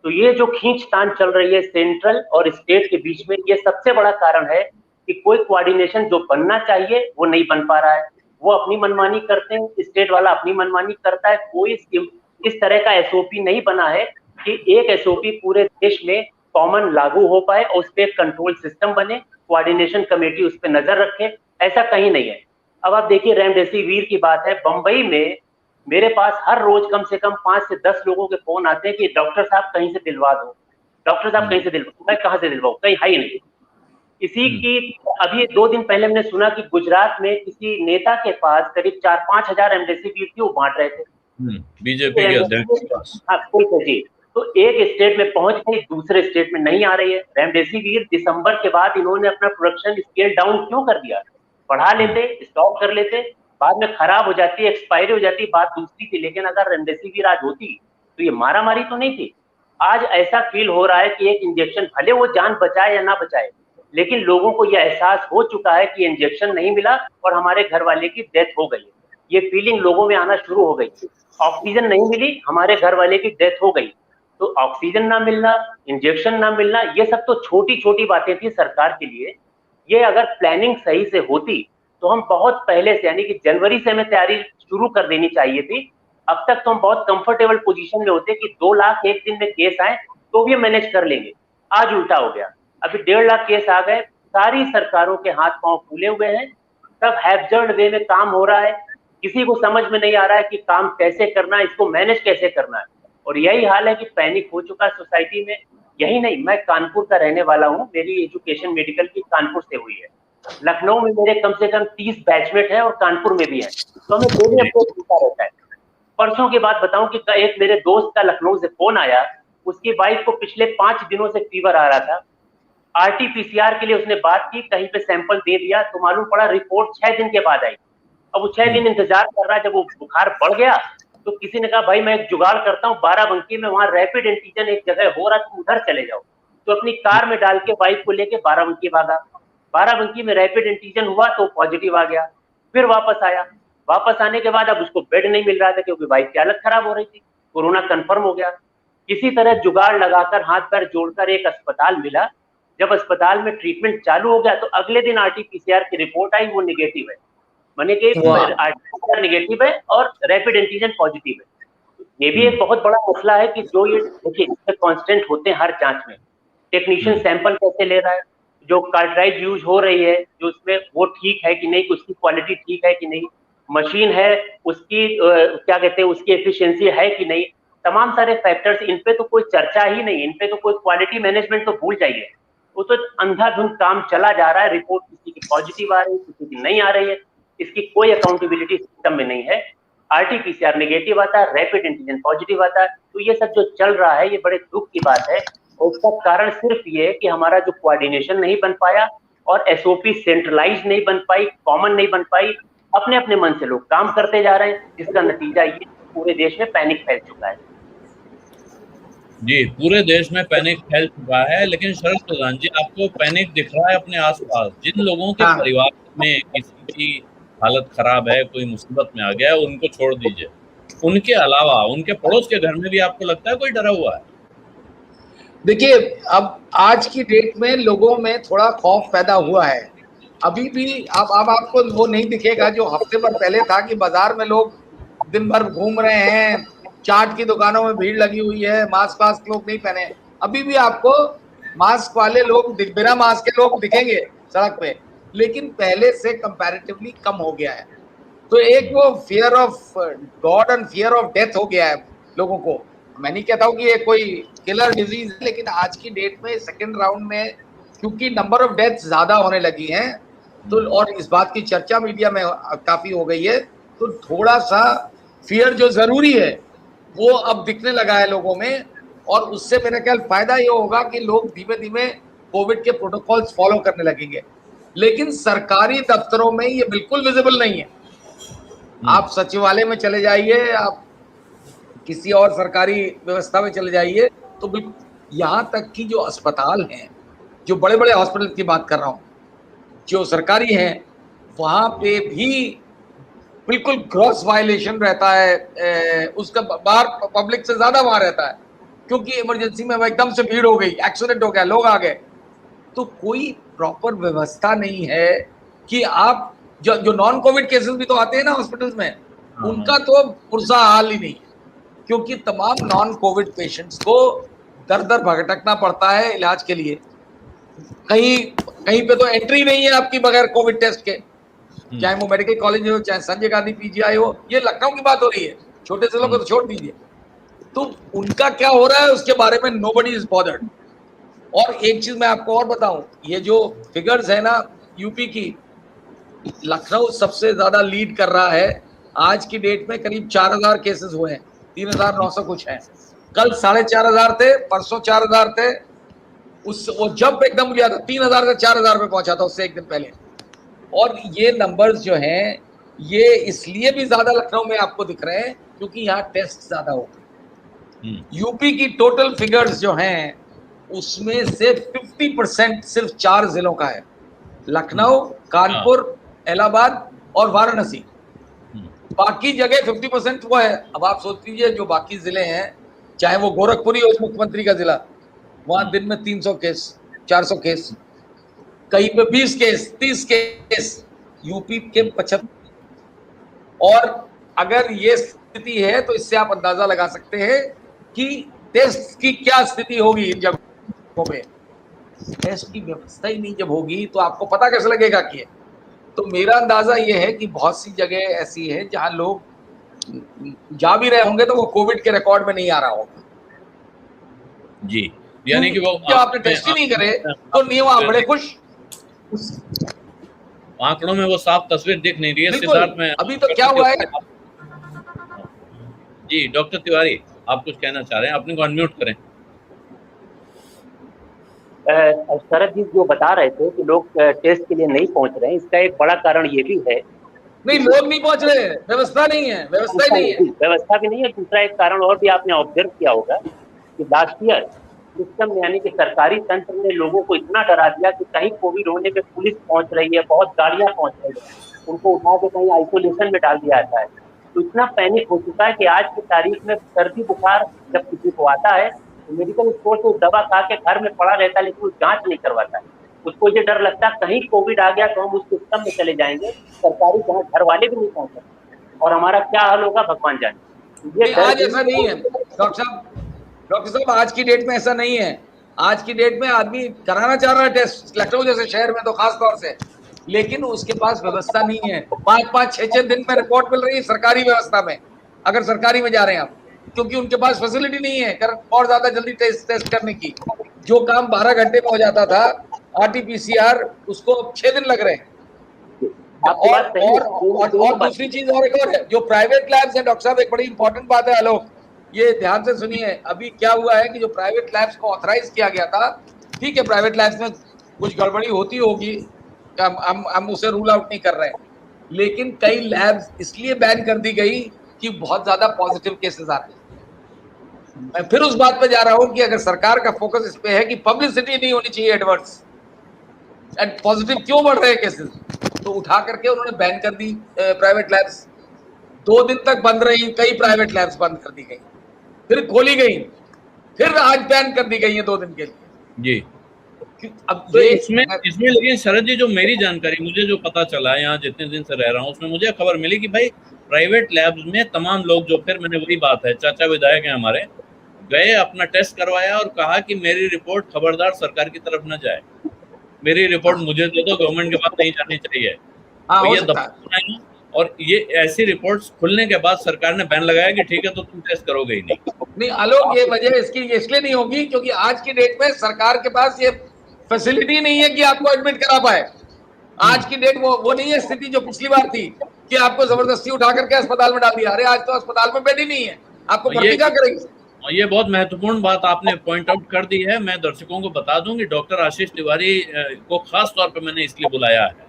तो ये जो खींचतान चल रही है सेंट्रल और स्टेट के बीच में, ये सबसे बड़ा कारण है कि कोई कोऑर्डिनेशन जो बनना चाहिए वो नहीं बन पा रहा है। वो अपनी मनमानी करते हैं, स्टेट वाला अपनी मनमानी करता है। कोई इस तरह का SOP नहीं बना है कि एक SOP पूरे देश में कॉमन लागू हो पाए और उस पर कंट्रोल सिस्टम बने, कोऑर्डिनेशन कमेटी उस पर नजर रखे, ऐसा कहीं नहीं है। अब आप देखिए, रेमडेसिविर की बात है, बंबई में मेरे पास हर रोज कम से कम 5 से 10 लोगों के फोन आते हैं कि डॉक्टर साहब कहीं से दिलवा दो, डॉक्टर साहब कहीं से दिलवा। मैं कहाँ से दिलवाऊं, कहीं है ही नहीं। इसी की अभी 2 दिन पहले हमने सुना कि गुजरात में किसी नेता के पास करीब 4-5 हजार रेमडेसिविर की वो बांट रहे थे, बीजेपी के अध्यक्ष के पास। हाँ, कोई जी। तो एक स्टेट में पहुंच गई, दूसरे स्टेट में नहीं आ रही है रेमडेसिविर। दिसंबर के बाद इन्होंने अपना प्रोडक्शन स्केल डाउन क्यों कर दिया? बढ़ा लेते, स्टॉक कर लेते, बाद में खराब हो जाती, एक्सपायरी हो जाती, बात दूसरी थी। लेकिन अगर रेमडेसिविर आज होती तो ये मारामारी तो नहीं थी। आज ऐसा फील हो रहा है कि एक इंजेक्शन, भले वो जान बचाए या ना बचाए, लेकिन लोगों को यह एहसास हो चुका है कि इंजेक्शन नहीं मिला और हमारे घर वाले की डेथ हो गई। ये फीलिंग लोगों में आना शुरू हो गई। ऑक्सीजन नहीं मिली, हमारे घर वाले की डेथ हो गई। तो ऑक्सीजन ना मिलना, इंजेक्शन ना मिलना, ये सब तो छोटी छोटी बातें थी सरकार के लिए। ये अगर प्लानिंग सही से होती तो हम बहुत पहले से, यानी कि जनवरी से हमें तैयारी शुरू कर देनी चाहिए थी। अब तक तो हम बहुत कंफर्टेबल पोजीशन में होते कि 2 लाख एक दिन में केस आए तो भी मैनेज कर लेंगे। आज उल्टा हो गया, अभी 1.5 लाख केस आ गए। सारी सरकारों के हाथ पांव फूले हुए हैं, सब हैप्जर्ड वे में काम हो रहा है। किसी को समझ में नहीं आ रहा है कि काम कैसे करना है, इसको मैनेज कैसे करना है। और यही हाल है कि पैनिक हो चुका है सोसाइटी में। यही नहीं, मैं कानपुर का रहने वाला हूँ, मेरी एजुकेशन मेडिकल की कानपुर से हुई है। लखनऊ में मेरे कम से कम 30 बैचमेट हैं और कानपुर में भी हैं, तो हमें डेली अपडेट मिलता रहता है। परसों की बात बताऊं कि एक मेरे दोस्त का लखनऊ से फोन आया, उसकी वाइफ को पिछले 5 दिनों से फीवर आ रहा था। RT-PCR के लिए उसने बात की, कहीं पे सैंपल दे दिया तो मालूम पड़ा रिपोर्ट 6 दिन के बाद आई। अब वो 6 दिन इंतजार कर रहा है, जब वो बुखार बढ़ गया तो किसी ने कहा भाई मैं एक जुगाड़ करता हूँ, बाराबंकी में वहां रैपिड एंटीजन एक जगह हो रहा, तुम उधर चले जाओ। तो अपनी कार में डाल के वाइफ को लेके बाराबंकी भागा। बाराबंकी में रैपिड एंटीजन हुआ तो पॉजिटिव आ गया, फिर वापस आया। वापस आने के बाद अब उसको बेड नहीं मिल रहा था क्योंकि वाइफ की हालत खराब हो रही थी, कोरोना कंफर्म हो गया। किसी तरह जुगाड़ लगाकर हाथ पैर जोड़कर एक अस्पताल मिला। जब अस्पताल में ट्रीटमेंट चालू हो गया तो अगले दिन RT-PCR की रिपोर्ट आई, वो निगेटिव है, माने कि RT-PCR निगेटिव है और रैपिड एंटीजन पॉजिटिव है। ये भी एक बहुत बड़ा मसला है कि जो ये देखिए इसमें कांस्टेंट होते हैं हर जांच में, टेक्नीशियन सैंपल कैसे ले रहा है, जो कार्ट्राइज यूज हो रही है जो उसमें वो ठीक है कि नहीं, उसकी क्वालिटी ठीक है कि नहीं, मशीन है उसकी क्या कहते हैं उसकी एफिशिएंसी है कि नहीं, तमाम सारे फैक्टर्स, इन पे तो कोई चर्चा ही नहीं, इन पे तो कोई क्वालिटी मैनेजमेंट तो भूल जाइए। वो तो अंधाधुंध काम चला जा रहा है, रिपोर्ट किसी की पॉजिटिव आ रही है, किसी की नहीं आ रही है, इसकी कोई अकाउंटेबिलिटी सिस्टम में नहीं है। RT-PCR नेगेटिव आता है, रैपिड एंटीजन पॉजिटिव आता है, तो ये सब जो चल रहा है ये बड़े दुख की बात है। और उसका कारण सिर्फ ये है कि हमारा जो कोऑर्डिनेशन नहीं बन पाया और SOP सेंट्रलाइज नहीं बन पाई, कॉमन नहीं बन पाई, अपने अपने मन से लोग काम करते जा रहे हैं, जिसका नतीजा ये पूरे देश में पैनिक फैल चुका है। जी, पूरे देश में पैनिक फैल चुका है, लेकिन शरद प्रधान जी आपको पैनिक दिख रहा है अपने आसपास। जिन लोगों के परिवार में किसी की हालत खराब है, कोई मुसीबत में आ गया है, उनको छोड़ दीजिए, उनके अलावा उनके पड़ोस के घर में भी आपको लगता है कोई डरा हुआ है? देखिए, अब आज की डेट में लोगों में थोड़ा खौफ पैदा हुआ है। अभी भी अब आपको वो नहीं दिखेगा जो हफ्ते भर पहले था कि बाजार में लोग दिन भर घूम रहे हैं, चाट की दुकानों में भीड़ लगी हुई है, मास्क लोग नहीं पहने। अभी भी आपको मास्क वाले लोग, बिना मास्क के लोग दिखेंगे सड़क पे, लेकिन पहले से कंपैरेटिवली कम हो गया है। तो एक वो fear of God and fear of death हो गया है लोगों को। मैं नहीं कहता हूँ कि ये कोई किलर डिजीज है, लेकिन आज की डेट में सेकेंड राउंड में क्योंकि नंबर ऑफ डेथ ज्यादा होने लगी हैं, तो और इस बात की चर्चा मीडिया में काफी हो गई है, तो थोड़ा सा फियर जो जरूरी है वो अब दिखने लगा है लोगों में। और उससे मेरा ख्याल फायदा ये होगा कि लोग धीमे धीमे कोविड के प्रोटोकॉल्स फॉलो करने लगेंगे। लेकिन सरकारी दफ्तरों में ये बिल्कुल विजिबल नहीं है। आप सचिवालय में चले जाइए, आप किसी और सरकारी व्यवस्था में चले जाइए, तो बिल्कुल, यहाँ तक कि जो अस्पताल हैं, जो बड़े बड़े हॉस्पिटल की बात कर रहा हूँ, जो सरकारी हैं, वहाँ पे भी बिल्कुल ग्रॉस वायलेशन रहता है। उसका बाहर पब्लिक से ज्यादा वहां रहता है, क्योंकि इमरजेंसी में एकदम से भीड़ हो गई, एक्सीडेंट हो गया, लोग आ गए, तो कोई प्रॉपर व्यवस्था नहीं है कि आप जो नॉन कोविड केसेस भी तो आते हैं ना हॉस्पिटल्स में, उनका तो पुरसा हाल ही नहीं है, क्योंकि तमाम नॉन कोविड पेशेंट्स को दर दर भटकना पड़ता है इलाज के लिए। कहीं पे तो एंट्री नहीं है आपकी बगैर कोविड टेस्ट के, चाहे वो मेडिकल कॉलेज हो, चाहे संजय गांधी PGI हो। ये लखनऊ की बात हो रही है, छोटे जिलों को तो छोड़ दीजिए। तो उनका क्या हो रहा है उसके बारे में नोबडी इज बॉदर्ड। और एक चीज मैं आपको और बताऊं, ये जो फिगर्स है ना यूपी की, लखनऊ सबसे ज्यादा लीड कर रहा है। आज की डेट में करीब 4000 केसेस हुए हैं, 3900 कुछ हैं। कल 4500 थे, परसों 4000 थे। वो जब एकदम गया था 3000 से 4000 पे पहुंचा था उससे एक दिन पहले। और ये नंबर्स जो हैं ये इसलिए भी ज्यादा लखनऊ में आपको दिख रहे हैं क्योंकि यहाँ टेस्ट ज्यादा हो गए। यूपी की टोटल फिगर्स जो हैं उसमें से 50% सिर्फ 4 जिलों का है, लखनऊ, कानपुर, इलाहाबाद और वाराणसी। बाकी जगह 50% वो है। अब आप सोच लीजिए जो बाकी जिले हैं, चाहे वो गोरखपुर ही हो मुख्यमंत्री का जिला, वहां दिन में 300 केस, 400 केस, कहीं पे 20 केस, 30 केस, यूपी के 75। और अगर ये स्थिति है तो इससे आप अंदाजा लगा सकते हैं कि टेस्ट की क्या स्थिति होगी इन जगहों पे। टेस्ट की व्यवस्था ही नहीं जब होगी तो आपको पता कैसे लगेगा कि। तो मेरा अंदाजा ये है कि बहुत सी जगह ऐसी है जहां लोग जा भी रहे होंगे तो वो कोविड के रिकॉर्ड में नहीं आ रहा होगा। जी, यानी कि वो आपने टेस्ट ही नहीं करे तो नहीं, वहां बड़े खुश। आंकड़ों में वो साफ तस्वीर दिख नहीं रही है। बिल्कुल। सिद्धार्थ में अभी तो क्या हुआ है, जी डॉक्टर तिवारी आप कुछ कहना चाह रहे हैं, अपने को अनम्यूट करें। शरद जी जो बता रहे थे कि लोग टेस्ट के लिए नहीं पहुंच रहे हैं, इसका एक बड़ा कारण ये भी है नहीं लोग नहीं पहुंच रहे, व्यवस्था नहीं है, व्यवस्था ही नहीं है। व्यवस्था भी नहीं है। दूसरा एक कारण और भी आपने ऑब्जर्व किया होगा कि लास्ट ईयर सिस्टम यानी कि सरकारी तंत्र ने लोगों को इतना डरा दिया कि कहीं कोविड होने पे पुलिस पहुंच रही है, बहुत गाड़ियां पहुंच रही है, उनको उठा के कहीं आइसोलेशन में डाल दिया जाता है। तो इतना पैनिक हो चुका है कि आज की तारीख में सर्दी बुखार जब किसी को आता है तो मेडिकल स्टोर से दवा खा के घर में पड़ा रहता है, लेकिन वो जांच नहीं करवाता है। उसको ये डर लगता है कहीं कोविड आ गया तो हम उस सिस्टम में चले जाएंगे, सरकारी जहाँ घर वाले भी नहीं पहुंच सकते और हमारा क्या हाल होगा भगवान जाने। ये आज ऐसा नहीं है डॉक्टर साहब, आज की डेट में ऐसा नहीं है। आज की डेट में आदमी कराना चाह रहा है टेस्ट, लखनऊ जैसे शहर में तो खास तौर से, लेकिन उसके पास व्यवस्था नहीं है। 5-5, 6-6 दिन में रिपोर्ट मिल रही है सरकारी व्यवस्था में, अगर सरकारी में जा रहे हैं आप, क्योंकि उनके पास फैसिलिटी नहीं है और ज्यादा जल्दी टेस्ट करने की। जो काम 12 घंटे में हो जाता था RT-PCR, उसको 6 दिन लग रहे हैं। और दूसरी चीज और एक और है, जो प्राइवेट लैब्स है डॉक्टर साहब, एक बड़ी इंपॉर्टेंट बात है आलोक, ये ध्यान से सुनिए। अभी क्या हुआ है कि जो प्राइवेट लैब्स को ऑथराइज किया गया था, ठीक है प्राइवेट लैब्स में कुछ गड़बड़ी होती होगी, हम उसे रूल आउट नहीं कर रहे हैं, लेकिन कई लैब्स इसलिए बैन कर दी गई कि बहुत ज्यादा पॉजिटिव केसेस आते हैं। मैं फिर उस बात पे जा रहा हूं कि अगर सरकार का फोकस इस पे है कि पब्लिसिटी नहीं होनी चाहिए एडवर्ट्स, एंड पॉजिटिव क्यों बढ़ रहे हैं केसेस, तो उठा करके उन्होंने बैन कर दी प्राइवेट लैब्स। 2 दिन तक बंद रही, कई प्राइवेट लैब्स बंद कर दी गई, फिर खोली गई, फिर आज बैन कर दी गई है 2 दिन के लिए। जी अब तो इसमें लेकिन शरद जी, जो मेरी जानकारी, मुझे जो पता चला यहाँ जितने दिन से रह रहा हूँ, उसमें मुझे खबर मिली कि भाई प्राइवेट लैब्स में तमाम लोग जो, फिर मैंने वही बात है, चाचा विधायक हैं हमारे, गए अपना टेस्ट करवाया और कहा कि मेरी रिपोर्ट खबरदार सरकार की तरफ न जाए, मेरी रिपोर्ट मुझे दे दो, गवर्नमेंट के पास नहीं जानी चाहिए। तो ये दफा, और ये ऐसी रिपोर्ट्स खुलने के बाद सरकार ने बैन लगाया कि ठीक है तो तुम टेस्ट करोगे ही नहीं। आलोक, ये वजह इसकी इसलिए नहीं होगी क्योंकि आज की डेट में सरकार के पास ये फैसिलिटी नहीं है कि आपको एडमिट करा पाए। आज की डेट वो नहीं है स्थिति जो पिछली बार थी कि आपको जबरदस्ती उठा करके अस्पताल में डाल दिया। अरे आज तो अस्पताल में बेड ही नहीं है, आपको भर्ती क्या करेंगे। और ये बहुत महत्वपूर्ण बात आपने पॉइंट आउट कर दी है। मैं दर्शकों को बता दूं कि डॉक्टर आशीष तिवारी को खास तौर पे मैंने इसलिए बुलाया है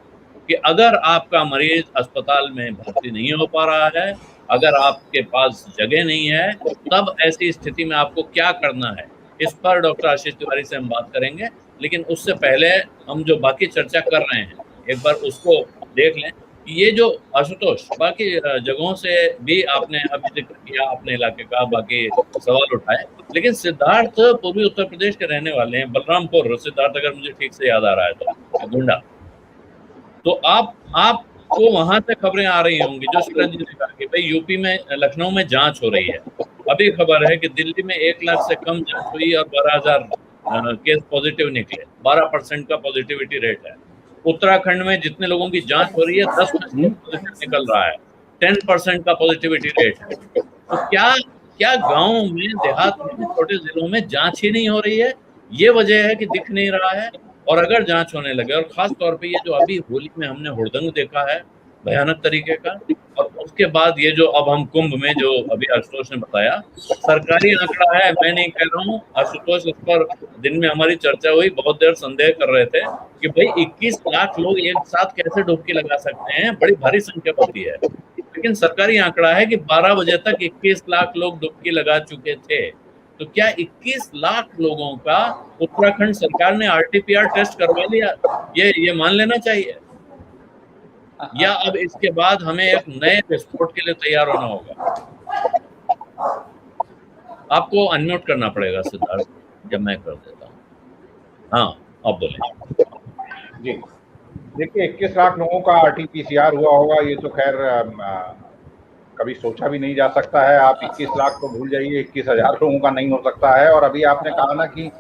कि अगर आपका मरीज अस्पताल में भर्ती नहीं हो पा रहा है, अगर आपके पास जगह नहीं है, तब ऐसी स्थिति में आपको क्या करना है, इस पर डॉक्टर आशीष तिवारी से हम बात करेंगे। लेकिन उससे पहले हम जो बाकी चर्चा कर रहे हैं एक बार उसको देख लें। ये जो आशुतोष, बाकी जगहों से भी आपने अभी जिक्र किया अपने इलाके का, बाकी सवाल उठाए, लेकिन सिद्धार्थ पूर्वी उत्तर प्रदेश के रहने वाले हैं, बलरामपुर सिद्धार्थ, अगर मुझे ठीक से याद आ रहा है तो, गुंडा। तो आपको वहां से खबरें आ रही होंगी जो शरद जी ने कहा कि भाई यूपी में, लखनऊ में जांच हो रही है। अभी खबर है कि दिल्ली में 1 लाख से कम जांच हुई और 12,000 केस पॉजिटिव निकले, 12% का पॉजिटिविटी रेट है। उत्तराखंड में जितने लोगों की जांच हो रही है 10% पॉजिटिव निकल रहा है, 10% का पॉजिटिविटी रेट है। तो क्या गाँव में, देहात में, छोटे जिलों में जांच ही नहीं हो रही है? ये वजह है कि दिख नहीं रहा है। और अगर जांच होने लगे, और खास तौर पे ये जो अभी होली में हमने हुड़दंग देखा है भयानक तरीके का, और उसके बाद ये जो अब हम कुंभ में, जो अभी आशुतोष ने बताया, सरकारी आंकड़ा है, मैं नहीं कह रहा हूँ, आशुतोष उस पर दिन में हमारी चर्चा हुई, बहुत देर संदेह कर रहे थे कि भाई 21 लाख लोग एक साथ कैसे डुबकी लगा सकते हैं, बड़ी भारी संख्या होती है। लेकिन सरकारी आंकड़ा है कि 12 बजे तक 21 लाख लोग डुबकी लगा चुके थे। तो क्या 21 लाख लोगों का उत्तराखंड सरकार ने RT-PCR टेस्ट करवा लिया, ये मान लेना चाहिए, या अब इसके बाद हमें एक नए विस्फोट के लिए तैयार होना होगा? आपको अनम्यूट करना पड़ेगा सिद्धार्थ, जब मैं कर देता हूँ। हाँ, आप बोले जी। देखिए, 21 लाख लोगों का RT-PCR हुआ होगा, ये तो खैर कभी सोचा भी नहीं जा सकता है। आप 21 लाख को भूल जाइए, 21,000 लोगों का नहीं हो सकता है। और अभी आपने कहा ना कि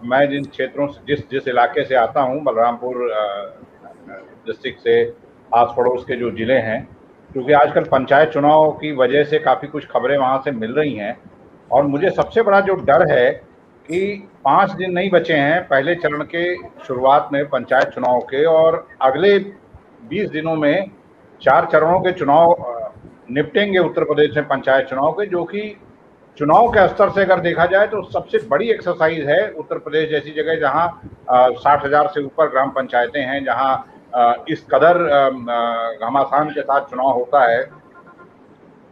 मैं जिन क्षेत्रों से, जिस इलाके से आता हूँ, बलरामपुर डिस्ट्रिक्ट से आस पड़ोस के जो ज़िले हैं, क्योंकि आजकल पंचायत चुनाव की वजह से काफ़ी कुछ खबरें वहाँ से मिल रही हैं, और मुझे सबसे बड़ा जो डर है कि 5 दिन नहीं बचे हैं पहले चरण के शुरुआत में पंचायत चुनाव के, और अगले 20 दिनों में 4 चरणों के चुनाव निपटेंगे उत्तर प्रदेश में, पंचायत चुनाव के, जो कि चुनाव के स्तर से अगर देखा जाए तो सबसे बड़ी एक्सरसाइज है। उत्तर प्रदेश जैसी जगह जहां 60,000 से ऊपर ग्राम पंचायतें हैं, जहां इस कदर घमासान के साथ चुनाव होता है।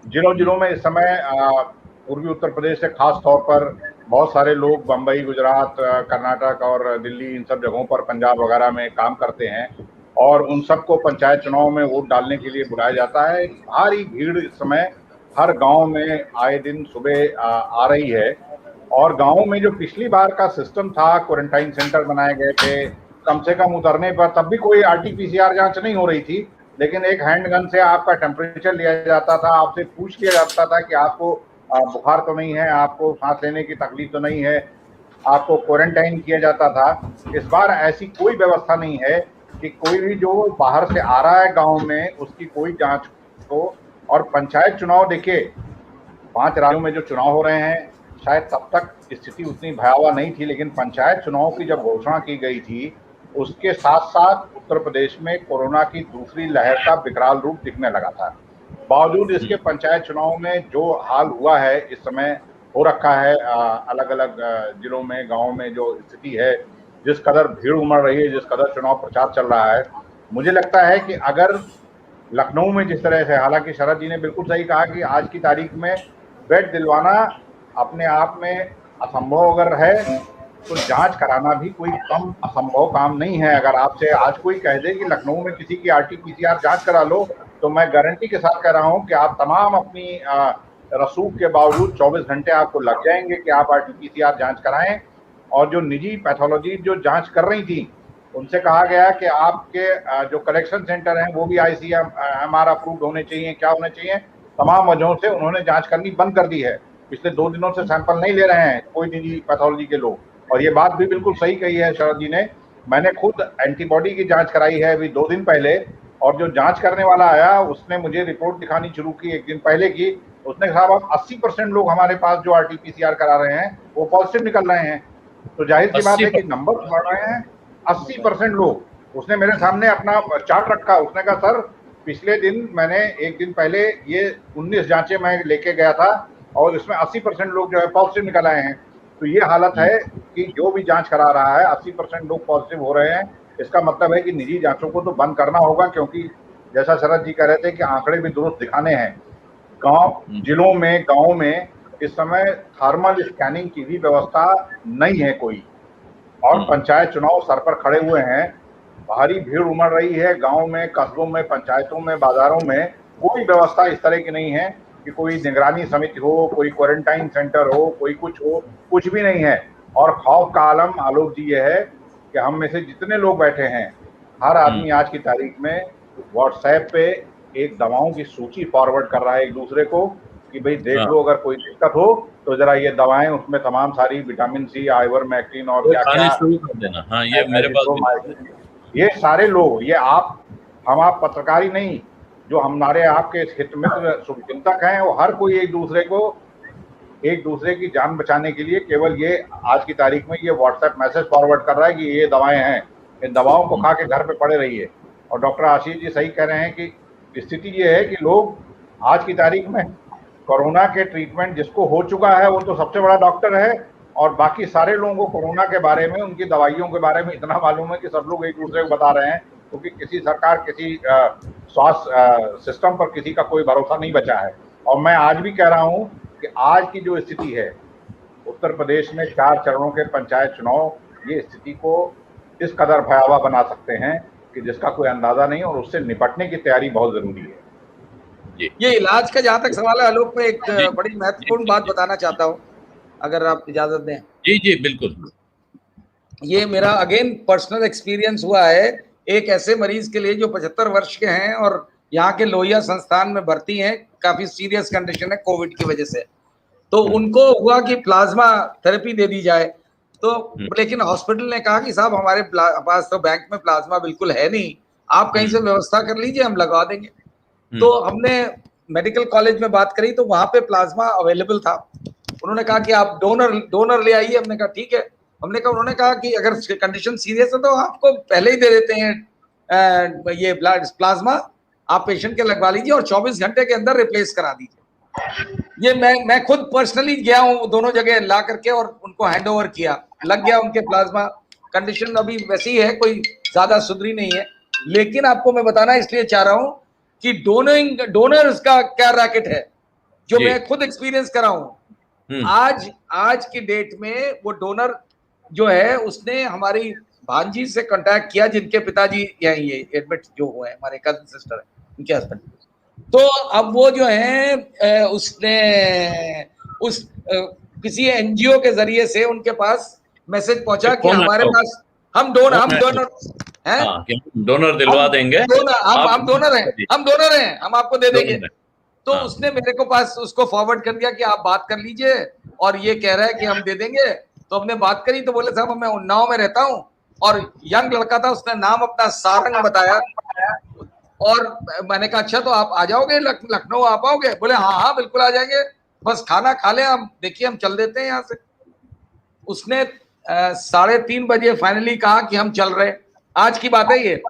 जिलों में इस समय पूर्वी उत्तर प्रदेश से खास तौर पर बहुत सारे लोग बम्बई, गुजरात, कर्नाटक और दिल्ली, इन सब जगहों पर, पंजाब वगैरह में काम करते हैं, और उन सबको पंचायत चुनाव में वोट डालने के लिए बुलाया जाता है। भारी भीड़ इस समय हर गांव में आए दिन सुबह आ रही है। और गांवों में जो पिछली बार का सिस्टम था, क्वारंटाइन सेंटर बनाए गए थे, कम से कम उतरने पर तब भी कोई RT-PCR जांच नहीं हो रही थी, लेकिन एक हैंडगन से आपका टेम्परेचर लिया जाता था, आपसे पूछ लिया जाता था कि आपको बुखार तो नहीं है, आपको सांस लेने की तकलीफ तो नहीं है, आपको क्वारंटाइन किया जाता था। इस बार ऐसी कोई व्यवस्था नहीं है कि कोई भी जो बाहर से आ रहा है गांव में उसकी कोई जांच हो। और पंचायत चुनाव देखिए, 5 राज्यों में जो चुनाव हो रहे हैं, शायद तब तक स्थिति उतनी भयावह नहीं थी, लेकिन पंचायत चुनाव की जब घोषणा की गई थी, उसके साथ साथ उत्तर प्रदेश में कोरोना की दूसरी लहर का विकराल रूप दिखने लगा था। बावजूद इसके पंचायत चुनाव में जो हाल हुआ है इस समय हो रखा है, अलग अलग जिलों में, गाँव में जो स्थिति है, जिस कदर भीड़ उमड़ रही है, जिस कदर चुनाव प्रचार चल रहा है, मुझे लगता है कि अगर लखनऊ में जिस तरह से, हालांकि शरद जी ने बिल्कुल सही कहा कि आज की तारीख में बेड दिलवाना अपने आप में असंभव अगर है, तो जांच कराना भी कोई कम असंभव काम नहीं है। अगर आपसे आज कोई कह दे कि लखनऊ में किसी की RT-PCR जांच करा लो, तो मैं गारंटी के साथ कह रहा हूं कि आप तमाम अपनी रसूख के बावजूद 24 घंटे आपको लग जाएंगे कि आप RT-PCR जांच कराएं। और जो निजी पैथोलॉजी जो जांच कर रही थी, उनसे कहा गया कि आपके जो कलेक्शन सेंटर हैं वो भी ICMR अप्रूव्ड होने चाहिए, क्या होने चाहिए, तमाम वजहों से उन्होंने जांच करनी बंद कर दी है। पिछले 2 दिनों से सैंपल नहीं ले रहे हैं कोई निजी पैथोलॉजी के लोग। और ये बात भी बिल्कुल सही कही है शरद जी ने। मैंने खुद एंटीबॉडी की जांच कराई है अभी 2 दिन पहले, और जो जांच करने वाला आया उसने मुझे रिपोर्ट दिखानी शुरू की 1 दिन पहले की। उसने कहा अब 80% लोग हमारे पास जो RT-PCR करा रहे हैं वो पॉजिटिव निकल रहे हैं। तो जाहिर सी बात है कि नंबर बढ़ रहे हैं। 80% लोग, उसने मेरे सामने अपना चार्ट रखा, उसने कहा सर पिछले दिन मैंने 1 दिन पहले ये 19 जांचें मैं लेके गया था और इसमें 80% लोग जो है पॉजिटिव निकल आए हैं। तो ये हालत है कि जो भी जांच करा रहा है 80% लोग पॉजिटिव हो रहे हैं। इसका मतलब है कि निजी जांचों को तो बंद करना होगा, क्योंकि जैसा शरद जी कह रहे थे कि आंकड़े भी दुरुस्त दिखाने हैं। जिलों में, गाँव में इस समय थर्मल स्कैनिंग की भी व्यवस्था नहीं है कोई, और पंचायत चुनाव सर पर खड़े हुए हैं। भारी भीड़ उमड़ रही है गांव में, कस्बों में, पंचायतों में, बाजारों में। कोई व्यवस्था इस तरह की नहीं है कि कोई निगरानी समिति हो, कोई क्वारंटाइन सेंटर हो, कोई कुछ हो, कुछ भी नहीं है। और खौफ का आलम आलोक जी ये है कि हम में से जितने लोग बैठे हैं, हर आदमी आज की तारीख में व्हाट्सएप पे एक दवाओं की सूची फॉरवर्ड कर रहा है एक दूसरे को कि भाई देख लो, अगर कोई दिक्कत हो तो जरा ये दवाएं, उसमें तमाम सारी विटामिन सी, आइवरमेक्टिन और क्या क्या शुरू कर देना। हाँ, ये मेरे पास ये सारे लोग, ये हम आप पत्रकार ही नहीं, जो हमारे आपके हित मित्र शुभचिंतक हैं, वो हर कोई एक दूसरे की जान बचाने के लिए केवल ये आज की तारीख में ये व्हाट्सएप मैसेज फॉरवर्ड कर रहा है कि ये दवाएं हैं, इन दवाओं को खा के घर पे पड़े रहिए। और डॉक्टर आशीष जी सही कह रहे हैं कि स्थिति ये है कि लोग आज की तारीख में कोरोना के ट्रीटमेंट जिसको हो चुका है वो तो सबसे बड़ा डॉक्टर है, और बाकी सारे लोगों को कोरोना के बारे में, उनकी दवाइयों के बारे में इतना मालूम है कि सब लोग एक दूसरे को बता रहे हैं, क्योंकि किसी सरकार, किसी स्वास्थ्य सिस्टम पर किसी का कोई भरोसा नहीं बचा है। और मैं आज भी कह रहा हूं कि आज की जो स्थिति है उत्तर प्रदेश में 4 चरणों के पंचायत चुनाव, ये स्थिति को इस कदर भयावह बना सकते हैं कि जिसका कोई अंदाजा नहीं, और उससे निपटने की तैयारी बहुत जरूरी है। ये इलाज का जहां तक सवाल है आलोक, में एक बड़ी महत्वपूर्ण बात बताना चाहता हूँ, अगर आप इजाजत दें। जी बिल्कुल। ये मेरा अगेन पर्सनल एक्सपीरियंस हुआ है एक ऐसे मरीज के लिए जो 75 वर्ष के हैं और यहाँ के लोहिया संस्थान में भर्ती हैं, काफी सीरियस कंडीशन है कोविड की वजह से। तो उनको हुआ कि प्लाज्मा थेरेपी दे दी जाए, तो लेकिन हॉस्पिटल ने कहा कि साहब हमारे पास तो बैंक में प्लाज्मा बिल्कुल है नहीं, आप कहीं से व्यवस्था कर लीजिए, हम लगवा देंगे। तो हमने मेडिकल कॉलेज में बात करी तो वहां पे प्लाज्मा अवेलेबल था। उन्होंने कहा कि आप डोनर ले आइए। हमने कहा ठीक है। उन्होंने कहा कि अगर कंडीशन सीरियस है तो आपको पहले ही दे देते हैं ये ब्लड प्लाज्मा आप पेशेंट के लगवा लीजिए और 24 घंटे के अंदर रिप्लेस करा दीजिए। ये मैं खुद पर्सनली गया हूँ दोनों जगह ला करके और उनको हैंड ओवर किया, लग गया उनके प्लाज्मा। कंडीशन अभी वैसी है, कोई ज्यादा सुधरी नहीं है, लेकिन आपको मैं बताना इसलिए चाह रहा हूँ कि डोनर्स का क्या रैकेट है, जो मैं खुद एक्सपीरियंस करा हूँ। आज की डेट में वो डोनर जो है उसने हमारी भांजी से कांटेक्ट किया, जिनके पिताजी यही एडमिट जो हुए हैं, हमारे कजन सिस्टर है, उनके हस्बैंड। तो अब वो जो है उसने किसी एनजीओ के जरिए से उनके पास मैसेज पहुंचा कि हमारे पास हम डोनर हैं, डोनर दिलवा देंगे, हम डोनर हैं, हम आपको दे देंगे। तो उसने मेरे को पास उसको फॉरवर्ड कर दिया कि आप बात कर लीजिए, और ये कह रहा है कि हम दे देंगे। तो हमने बात करी तो बोले साहब मैं उन्नाव में रहता हूँ, और यंग लड़का था, उसने नाम अपना सारंग बताया, और मैंने कहा अच्छा तो आप आ जाओगे लखनऊ, आप आओगे? बोले हाँ बिल्कुल आ जाएंगे, बस खाना खा ले, हम देखिए हम चल देते हैं यहाँ से। उसने 3:30 बजे फाइनली कहा कि हम चल रहे। आज की बात है ये।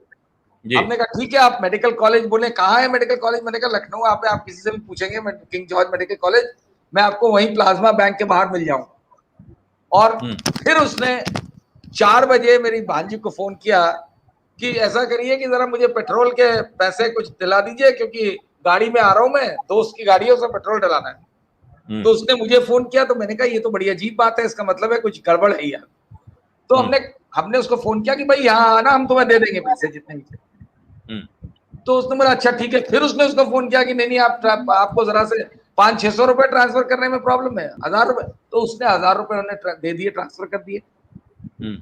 हमने कहा ठीक है, आप मेडिकल कॉलेज, बोले कहाँ है मेडिकल कॉलेज? मैंने कहा लखनऊ, आप किसी से भी पूछेंगे किंग जॉर्ज मेडिकल कॉलेज, मैं आपको वहीं प्लाज्मा बैंक के बाहर मिल जाऊंगा। और फिर उसने 4 बजे मेरी भांजी को फोन किया कि ऐसा करिए कि जरा मुझे पेट्रोल के पैसे कुछ दिला दीजिए, क्योंकि गाड़ी में आ रहा हूं मैं, दोस्त की गाड़ी है, उसमें पेट्रोल डलाना है। तो उसने मुझे फोन किया, तो मैंने कहा ये तो बड़ी अजीब बात है, इसका मतलब है कुछ गड़बड़ है यार। तो हमने उसको फोन किया कि भाई यहाँ आना, हम तुम्हें दे देंगे पैसे जितने भी। तो उसने बोला अच्छा ठीक है। फिर उसने उसको फोन किया कि नहीं आपको जरा से 500-600 रुपए ट्रांसफर करने में प्रॉब्लम है, 1000 रुपए। तो उसने 1000 रुपए उन्हें दे दिए, ट्रांसफर कर दिए।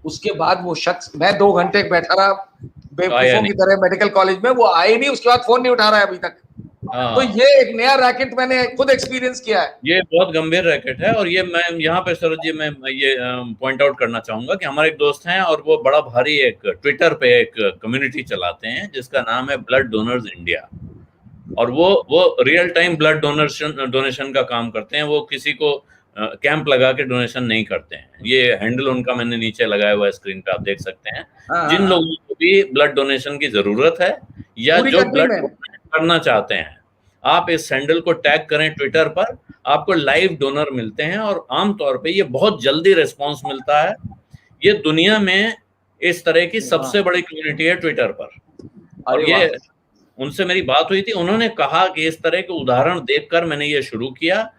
उसके बाद वो शख्स, मैं 2 घंटे बैठा रहा बेवकूफों की तरह मेडिकल कॉलेज में, वो आए नहीं, उसके बाद फोन नहीं उठा रहा है अभी तक। तो ये एक नया रैकेट मैंने खुद एक्सपीरियंस किया है। ये बहुत गंभीर रैकेट है, और ये मैं यहाँ पे सरोज जी मैं ये पॉइंट आउट करना चाहूंगा कि हमारे एक दोस्त हैं, और वो बड़ा भारी एक ट्विटर पे एक कम्युनिटी चलाते हैं जिसका नाम है ब्लड डोनर्स इंडिया, और वो रियल टाइम ब्लड डोनेशन का काम करते हैं। वो किसी को कैंप लगा के डोनेशन नहीं करते हैं। ये हैंडल उनका मैंने नीचे लगाया हुआ है, स्क्रीन पे आप देख सकते हैं। जिन लोगों को भी ब्लड डोनेशन की जरूरत है या जो ब्लड करना चाहते हैं, आप इस हैंडल को टैग करें ट्विटर पर, आपको लाइव डोनर मिलते हैं, और आमतौर पे ये बहुत जल्दी रिस्पांस मिलता है। ये दुनिया में इस तरह की सबसे बड़ी कम्युनिटी है ट्विटर पर। और ये उनसे मेरी बात हुई थी, उन्होंने कहा कि इस तरह के उदाहरण देखकर मैंने ये शुरू किया।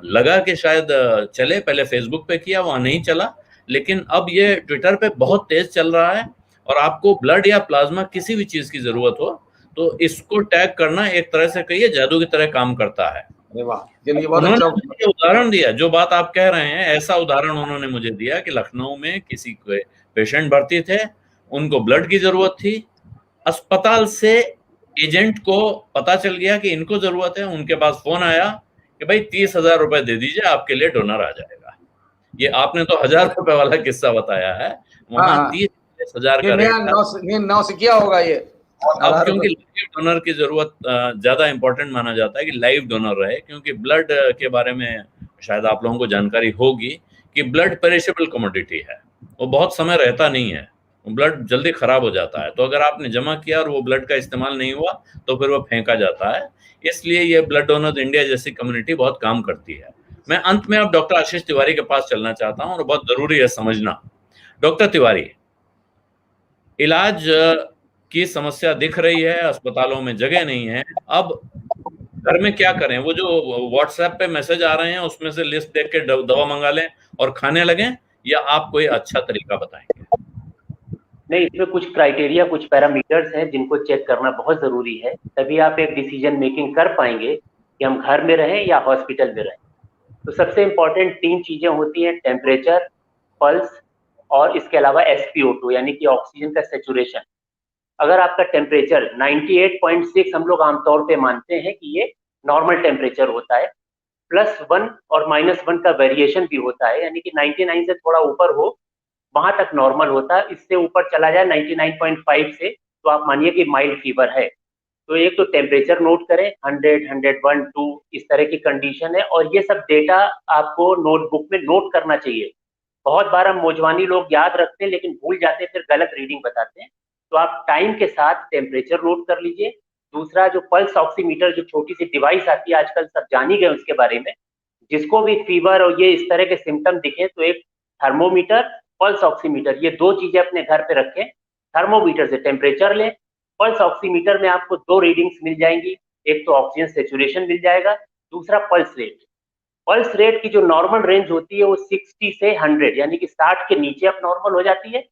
लगा कि शायद चले, पहले फेसबुक पे किया, वहां नहीं चला, लेकिन अब ये ट्विटर पे बहुत तेज चल रहा है। और आपको ब्लड या प्लाज्मा किसी भी चीज की जरूरत हो तो इसको टैग करना एक तरह से कहिए जादू की तरह काम करता है। उन्होंने उदाहरण दिया, जो बात आप कह रहे हैं, ऐसा उदाहरण उन्होंने मुझे दिया कि लखनऊ में किसी पेशेंट भर्ती थे, उनको ब्लड की जरूरत थी, अस्पताल से एजेंट को पता चल गया कि इनको जरूरत है, उनके पास फोन आया कि भाई 30,000 रुपए दे दीजिए, आपके लिए डोनर आ जाएगा। ये आपने तो 1000 रुपए वाला किस्सा बताया है, वहां 30,000 का रेट क्या होगा ये। अब क्योंकि लाइव डोनर की जरूरत ज्यादा इंपॉर्टेंट माना जाता है कि लाइव डोनर रहे, क्योंकि ब्लड के बारे में शायद आप लोगों को जानकारी होगी कि ब्लड पेरिशेबल कमोडिटी है, वो बहुत समय रहता नहीं है, ब्लड जल्दी खराब हो जाता है। तो अगर आपने जमा किया और वो ब्लड का इस्तेमाल नहीं हुआ तो फिर वो फेंका जाता है। इसलिए ये ब्लड डोनर्स इंडिया जैसी कम्युनिटी बहुत काम करती है। मैं अंत में अब डॉक्टर आशीष तिवारी के पास चलना चाहता हूं, और बहुत जरूरी है समझना। डॉक्टर तिवारी, इलाज की समस्या दिख रही है, अस्पतालों में जगह नहीं है, अब घर में क्या करें? वो जो व्हाट्सएप पे मैसेज आ रहे हैं उसमें से लिस्ट देख के दवा मंगा लें और खाने लगें, या आप कोई अच्छा तरीका बताएंगे? नहीं, इसमें कुछ क्राइटेरिया, कुछ पैरामीटर्स हैं जिनको चेक करना बहुत जरूरी है, तभी आप एक डिसीजन मेकिंग कर पाएंगे कि हम घर में रहें या हॉस्पिटल में रहें। तो सबसे इम्पोर्टेंट 3 चीजें होती हैं, टेम्परेचर, पल्स और इसके अलावा SpO2 यानी कि ऑक्सीजन का सैचुरेशन। अगर आपका टेम्परेचर 98.6 हम लोग आमतौर पे मानते हैं कि ये नॉर्मल टेम्परेचर होता है, +1 और -1 का वेरिएशन भी होता है, यानी कि 99 से थोड़ा ऊपर हो वहां तक नॉर्मल होता है, इससे ऊपर चला जाए 99.5 से तो आप मानिए कि माइल्ड फीवर है। तो एक तो टेम्परेचर नोट करें, 100, 101, 2 इस तरह की कंडीशन है, और ये सब डेटा आपको नोटबुक में नोट करना चाहिए। बहुत बार हम मौजवानी लोग याद रखते हैं लेकिन भूल जाते हैं, फिर गलत रीडिंग बताते हैं। तो आप टाइम के साथ टेम्परेचर नोट कर लीजिए। दूसरा जो पल्स ऑक्सीमीटर, जो छोटी सी डिवाइस आती है, आजकल सब जान ही गए उसके बारे में। जिसको भी फीवर और ये इस तरह के सिम्टम दिखे तो एक थर्मोमीटर, पल्स ऑक्सीमीटर, ये 2 चीजें अपने घर पे रखें। थर्मोमीटर से टेम्परेचर लें, पल्स ऑक्सीमीटर में आपको 2 रीडिंग्स मिल जाएंगी। एक तो ऑक्सीजन सेचुरेशन मिल जाएगा, दूसरा पल्स रेट। पल्स रेट की जो नॉर्मल रेंज होती है वो 60 से 100, यानी कि 60 के नीचे अब नॉर्मल हो जाती है,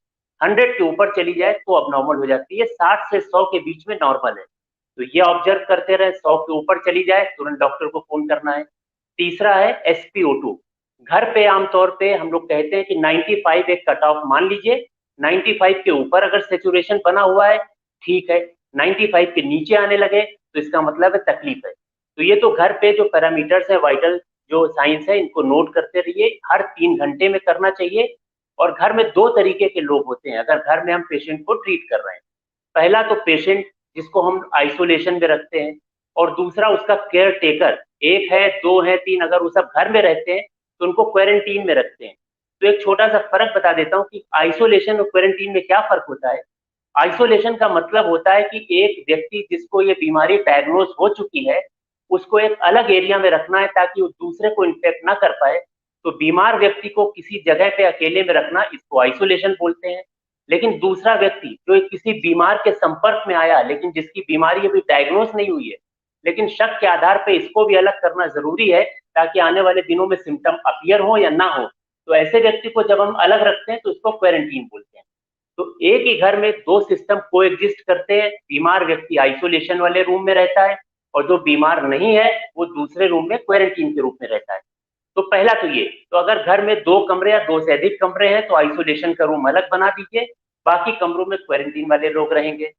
100 के ऊपर चली जाए तो अब नॉर्मल हो जाती है, 60 से 100 के बीच में नॉर्मल है। तो ये ऑब्जर्व करते रहे, 100 के ऊपर चली जाए तुरंत डॉक्टर को फोन करना है। तीसरा है SpO2। घर पे आमतौर पे हम लोग कहते हैं कि 95 एक कट ऑफ मान लीजिए, 95 के ऊपर अगर सेचुरेशन बना हुआ है ठीक है, 95 के नीचे आने लगे तो इसका मतलब है तकलीफ है। तो ये तो घर पे जो पैरामीटर्स है, वाइटल जो साइंस है, इनको नोट करते रहिए, हर 3 घंटे में करना चाहिए। और घर में 2 तरीके के लोग होते हैं अगर घर में हम पेशेंट को ट्रीट कर रहे हैं। पहला तो पेशेंट जिसको हम आइसोलेशन में रखते हैं, और दूसरा उसका केयर टेकर, 1 है 2 है 3, अगर वो सब घर में रहते हैं तो उनको क्वारंटीन में रखते हैं। तो एक छोटा सा फर्क बता देता हूँ कि आइसोलेशन और क्वारंटीन में क्या फर्क होता है। आइसोलेशन का मतलब होता है कि एक व्यक्ति जिसको ये बीमारी डायग्नोज हो चुकी है उसको एक अलग एरिया में रखना है ताकि वो दूसरे को इन्फेक्ट ना कर पाए। तो बीमार व्यक्ति को किसी जगह पे अकेले में रखना, इसको आइसोलेशन बोलते हैं। लेकिन दूसरा व्यक्ति जो किसी बीमार के संपर्क में आया लेकिन जिसकी बीमारी अभी डायग्नोज नहीं हुई है, लेकिन शक के आधार पे इसको भी अलग करना जरूरी है ताकि आने वाले दिनों में सिम्टम अपीयर हो या ना हो, तो ऐसे व्यक्ति को जब हम अलग रखते हैं तो इसको क्वारंटीन बोलते हैं। तो एक ही घर में 2 सिस्टम को एग्जिस्ट करते हैं। बीमार व्यक्ति आइसोलेशन वाले रूम में रहता है और जो बीमार नहीं है वो दूसरे रूम में क्वारंटीन के रूप में रहता है। तो पहला तो ये, तो अगर घर में 2 कमरे या 2 से अधिक कमरे हैं तो आइसोलेशन का रूम अलग बना दीजिए, बाकी कमरों में क्वारंटीन वाले लोग रहेंगे।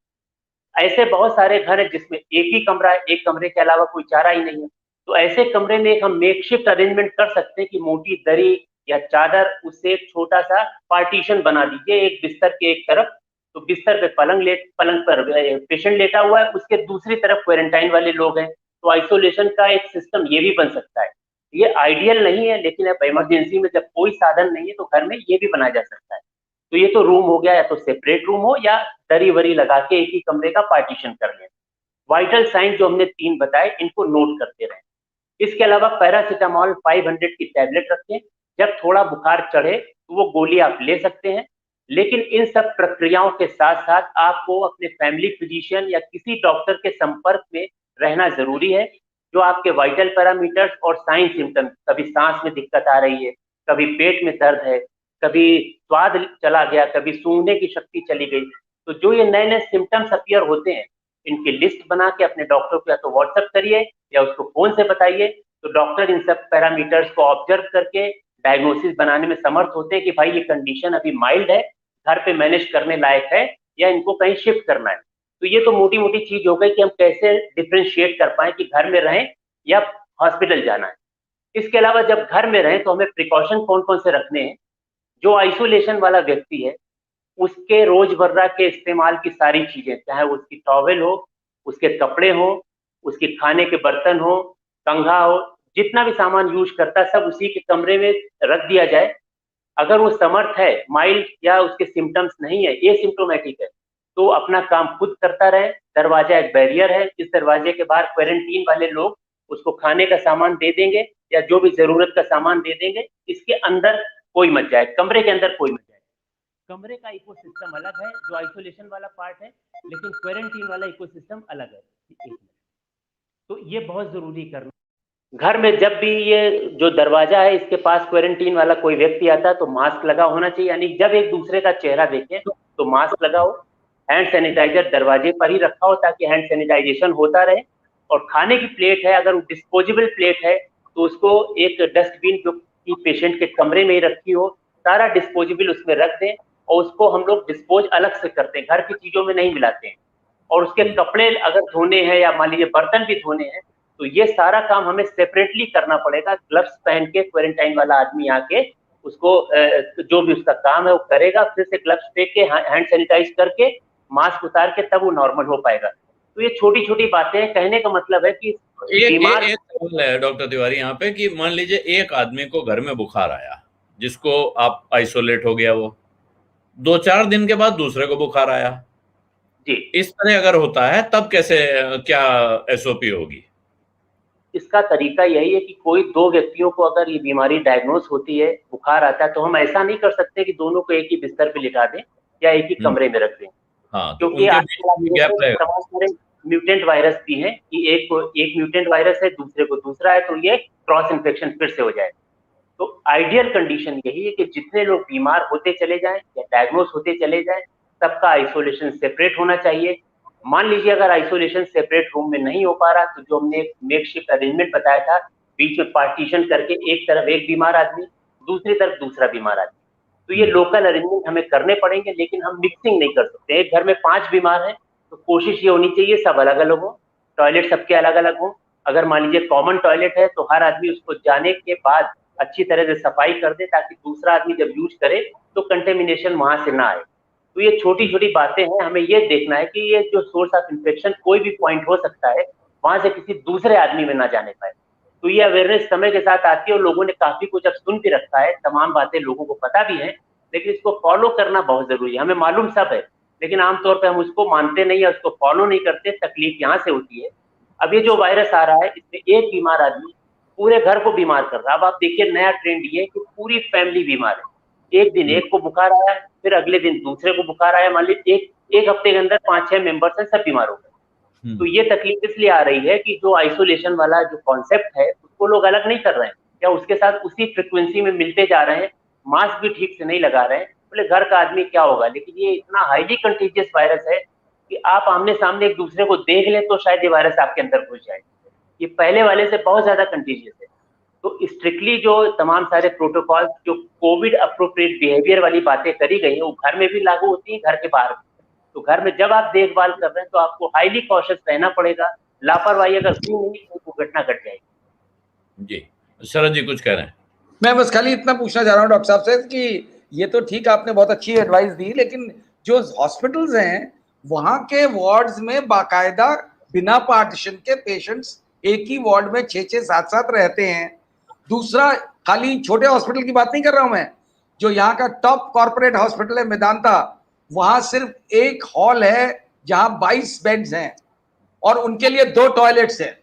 ऐसे बहुत सारे घर हैं जिसमें एक ही कमरा है, एक कमरे के अलावा कोई चारा ही नहीं है, तो ऐसे कमरे में एक हम मेकशिफ्ट अरेंजमेंट कर सकते हैं कि मोटी दरी या चादर, उससे एक छोटा सा पार्टीशन बना दीजिए एक बिस्तर के एक तरफ। तो बिस्तर पे पलंग पर पेशेंट लेटा हुआ है, उसके दूसरी तरफ क्वारंटाइन वाले लोग हैं। तो आइसोलेशन का एक सिस्टम ये भी बन सकता है। ये आइडियल नहीं है, लेकिन अब इमरजेंसी में जब कोई साधन नहीं है तो घर में ये भी बना जा सकता है। तो ये तो रूम हो गया, या तो सेपरेट रूम हो या दरी वरी लगा के एक ही कमरे का पार्टीशन कर लें। वाइटल साइन जो हमने 3 बताए इनको नोट करते रहें। इसके अलावा पैरासीटामॉल 500 की टैबलेट रखें, जब थोड़ा बुखार चढ़े तो वो गोली आप ले सकते हैं। लेकिन इन सब प्रक्रियाओं के साथ साथ आपको अपने फैमिली फिजिशियन या किसी डॉक्टर के संपर्क में रहना जरूरी है, जो आपके वाइटल पैरामीटर्स और साइन सिम्टम्स, कभी सांस में दिक्कत आ रही है, कभी पेट में दर्द है, कभी स्वाद चला गया, कभी सूंघने की शक्ति चली गई, तो जो ये नए नए सिम्टम्स अपीयर होते हैं इनकी लिस्ट बना के अपने डॉक्टर को या तो व्हाट्सएप करिए या उसको फोन से बताइए। तो डॉक्टर इन सब पैरामीटर्स को ऑब्जर्व करके डायग्नोसिस बनाने में समर्थ होते हैं कि भाई ये कंडीशन अभी माइल्ड है, घर पे मैनेज करने लायक है, या इनको कहीं शिफ्ट करना है। तो ये तो मोटी मोटी चीज हो गई कि हम कैसे डिफ्रेंशिएट कर पाए कि घर में रहें या हॉस्पिटल जाना है। इसके अलावा जब घर में रहें तो हमें प्रिकॉशन कौन कौन से रखने हैं। जो आइसोलेशन वाला व्यक्ति है उसके रोजमर्रा के इस्तेमाल की सारी चीजें, चाहे उसकी टॉवेल हो, उसके कपड़े हो, उसके खाने के बर्तन हो, कंघा हो, जितना भी सामान यूज करता है सब उसी के कमरे में रख दिया जाए। अगर वो समर्थ है, माइल्ड या उसके सिम्टम्स नहीं है, ये सिम्टोमेटिक है, तो अपना काम खुद करता रहे। दरवाजा एक बैरियर है, इस दरवाजे के बाहर क्वारंटीन वाले लोग उसको खाने का सामान दे देंगे या जो भी जरूरत का सामान दे देंगे। इसके अंदर कोई मत जाए, कमरे के अंदर कोई मत जाए। कमरे का इकोसिस्टम अलग है, जो आइसोलेशन वाला पार्ट है, लेकिन क्वारंटीन वाला इकोसिस्टम अलग है। तो ये बहुत जरूरी करना। घर में जब भी ये जो दरवाजा है इसके पास क्वारंटीन वाला कोई व्यक्ति आता है तो मास्क लगा होना चाहिए, यानी जब एक दूसरे का चेहरा देखें तो मास्क लगाओ। हैंड सैनिटाइजर दरवाजे पर ही रखा हो ताकि हैंड सैनिटाइजेशन होता रहे। और खाने की प्लेट है, अगर डिस्पोजेबल प्लेट है तो उसको एक डस्टबिन जो कि पेशेंट के कमरे में ही रखी हो, सारा डिस्पोजेबल उसमें रख दें और उसको हम लोग डिस्पोज अलग से करते हैं, घर की चीजों में नहीं मिलाते हैं। और उसके कपड़े अगर धोने हैं या मान लीजिए बर्तन भी धोने हैं तो ये सारा काम हमें सेपरेटली करना पड़ेगा। ग्लव्स पहन के क्वारंटाइन वाला आदमी आके उसको जो भी उसका काम है वो करेगा, फिर से ग्लव्स फेंक के हैंड सैनिटाइज करके मास्क उतार के तब वो नॉर्मल हो पाएगा। तो ये छोटी छोटी बातें हैं। कहने का मतलब है कि एक सवाल है डॉक्टर तिवारी यहाँ पे कि मान लीजिए एक आदमी को घर में बुखार आया, जिसको आप आइसोलेट हो गया, वो 2-4 दिन के बाद दूसरे को बुखार आया, जी, इस तरह अगर होता है तब कैसे, क्या एसओपी होगी? इसका तरीका यही है कि कोई 2 व्यक्तियों को अगर ये बीमारी डायग्नोस होती है, बुखार आता है, तो हम ऐसा नहीं कर सकते कि दोनों को एक ही बिस्तर पे लिटा दें या एक ही कमरे में रख दें। हाँ, तो क्योंकि उनके बीच आजकल आप में देख गैप रहे हैं रहेगा। तमाम सारे म्यूटेंट वायरस भी हैं कि एक म्यूटेंट वायरस है, दूसरे को दूसरा है, तो ये क्रॉस इन्फेक्शन फिर से हो जाए। तो आइडियल कंडीशन यही है कि जितने लोग बीमार होते चले जाएं या डायग्नोस होते चले जाएं, सबका आइसोलेशन सेपरेट होना चाहिए। मान लीजिए अगर आइसोलेशन सेपरेट रूम में नहीं हो पा रहा, तो जो हमने मेकशिफ्ट अरेंजमेंट बताया था, बीच में पार्टीशन करके एक तरफ एक बीमार आदमी, दूसरी तरफ दूसरा बीमार आदमी, तो ये लोकल अरेंजमेंट हमें करने पड़ेंगे, लेकिन हम मिक्सिंग नहीं कर सकते। एक घर में 5 बीमार हैं, तो कोशिश ये होनी चाहिए सब अलग अलग हो, टॉयलेट सबके अलग अलग हो। अगर मान लीजिए कॉमन टॉयलेट है, तो हर आदमी उसको जाने के बाद अच्छी तरह से सफाई कर दे, ताकि दूसरा आदमी जब यूज करे तो कंटेमिनेशन वहां से ना आए। तो ये छोटी छोटी बातें हैं, हमें ये देखना है कि ये जो सोर्स ऑफ इन्फेक्शन कोई भी पॉइंट हो सकता है, वहां से किसी दूसरे आदमी में ना जाने पाए। तो ये अवेयरनेस समय के साथ आती है और लोगों ने काफी कुछ अब सुन के रखा है, तमाम बातें लोगों को पता भी है, लेकिन इसको फॉलो करना बहुत जरूरी है। हमें मालूम सब है, लेकिन आमतौर पर हम उसको मानते नहीं है, उसको फॉलो नहीं करते। तकलीफ यहाँ से होती है। अब ये जो वायरस आ रहा है, इसमें एक बीमार आदमी पूरे घर को बीमार कर रहा है। अब आप देखिए नया ट्रेंड ये है कि पूरी फैमिली बीमार है। एक दिन एक को बुखार आया, फिर अगले दिन दूसरे को बुखार आया, मान लीजिए एक हफ्ते के अंदर 5-6 मेंबर्स हैं, सब बीमार हो गए। तो ये तकलीफ इसलिए आ रही है कि जो आइसोलेशन वाला जो कॉन्सेप्ट है, उसको लोग अलग नहीं कर रहे हैं, या उसके साथ उसी फ्रिक्वेंसी में मिलते जा रहे हैं। मास्क भी ठीक से नहीं लगा रहे हैं। बोले घर का आदमी क्या होगा, लेकिन ये इतना हाईली कंटेजियस वायरस है कि आप आमने सामने एक दूसरे को देख लें तो शायद ये वायरस आपके अंदर घुस जाए। ये पहले वाले से बहुत ज्यादा कंटेजियस है। तो स्ट्रिक्टली जो तमाम सारे प्रोटोकॉल, जो कोविड अप्रोप्रिएट बिहेवियर वाली बातें करी गई हैं, वो घर में भी लागू होती है, घर के बाहर भी। तो घर में जब आप देखभाल कर रहे हैं, तो आपको हाईली कॉशियस रहना पड़ेगा। लापरवाही अगर हुई नहीं तो घटना घट जाएगी। जी, शरद जी कुछ कह रहे हैं? मैं बस खाली इतना पूछना चाह रहा हूँ डॉक्टर साहब से कि ये तो ठीक, आपने बहुत अच्छी एडवाइस दी, लेकिन जो हॉस्पिटल्स हैं वहां के वार्ड्स में बाकायदा बिना पार्टीशन के पेशेंट्स एक ही वार्ड में 6-6, 7-7 रहते हैं। दूसरा, खाली छोटे हॉस्पिटल की बात नहीं कर रहा हूं मैं, जो यहाँ का टॉप कॉर्पोरेट हॉस्पिटल है मेदांता, वहां सिर्फ एक हॉल है जहां 22 बेड्स हैं और उनके लिए 2 टॉयलेट्स हैं।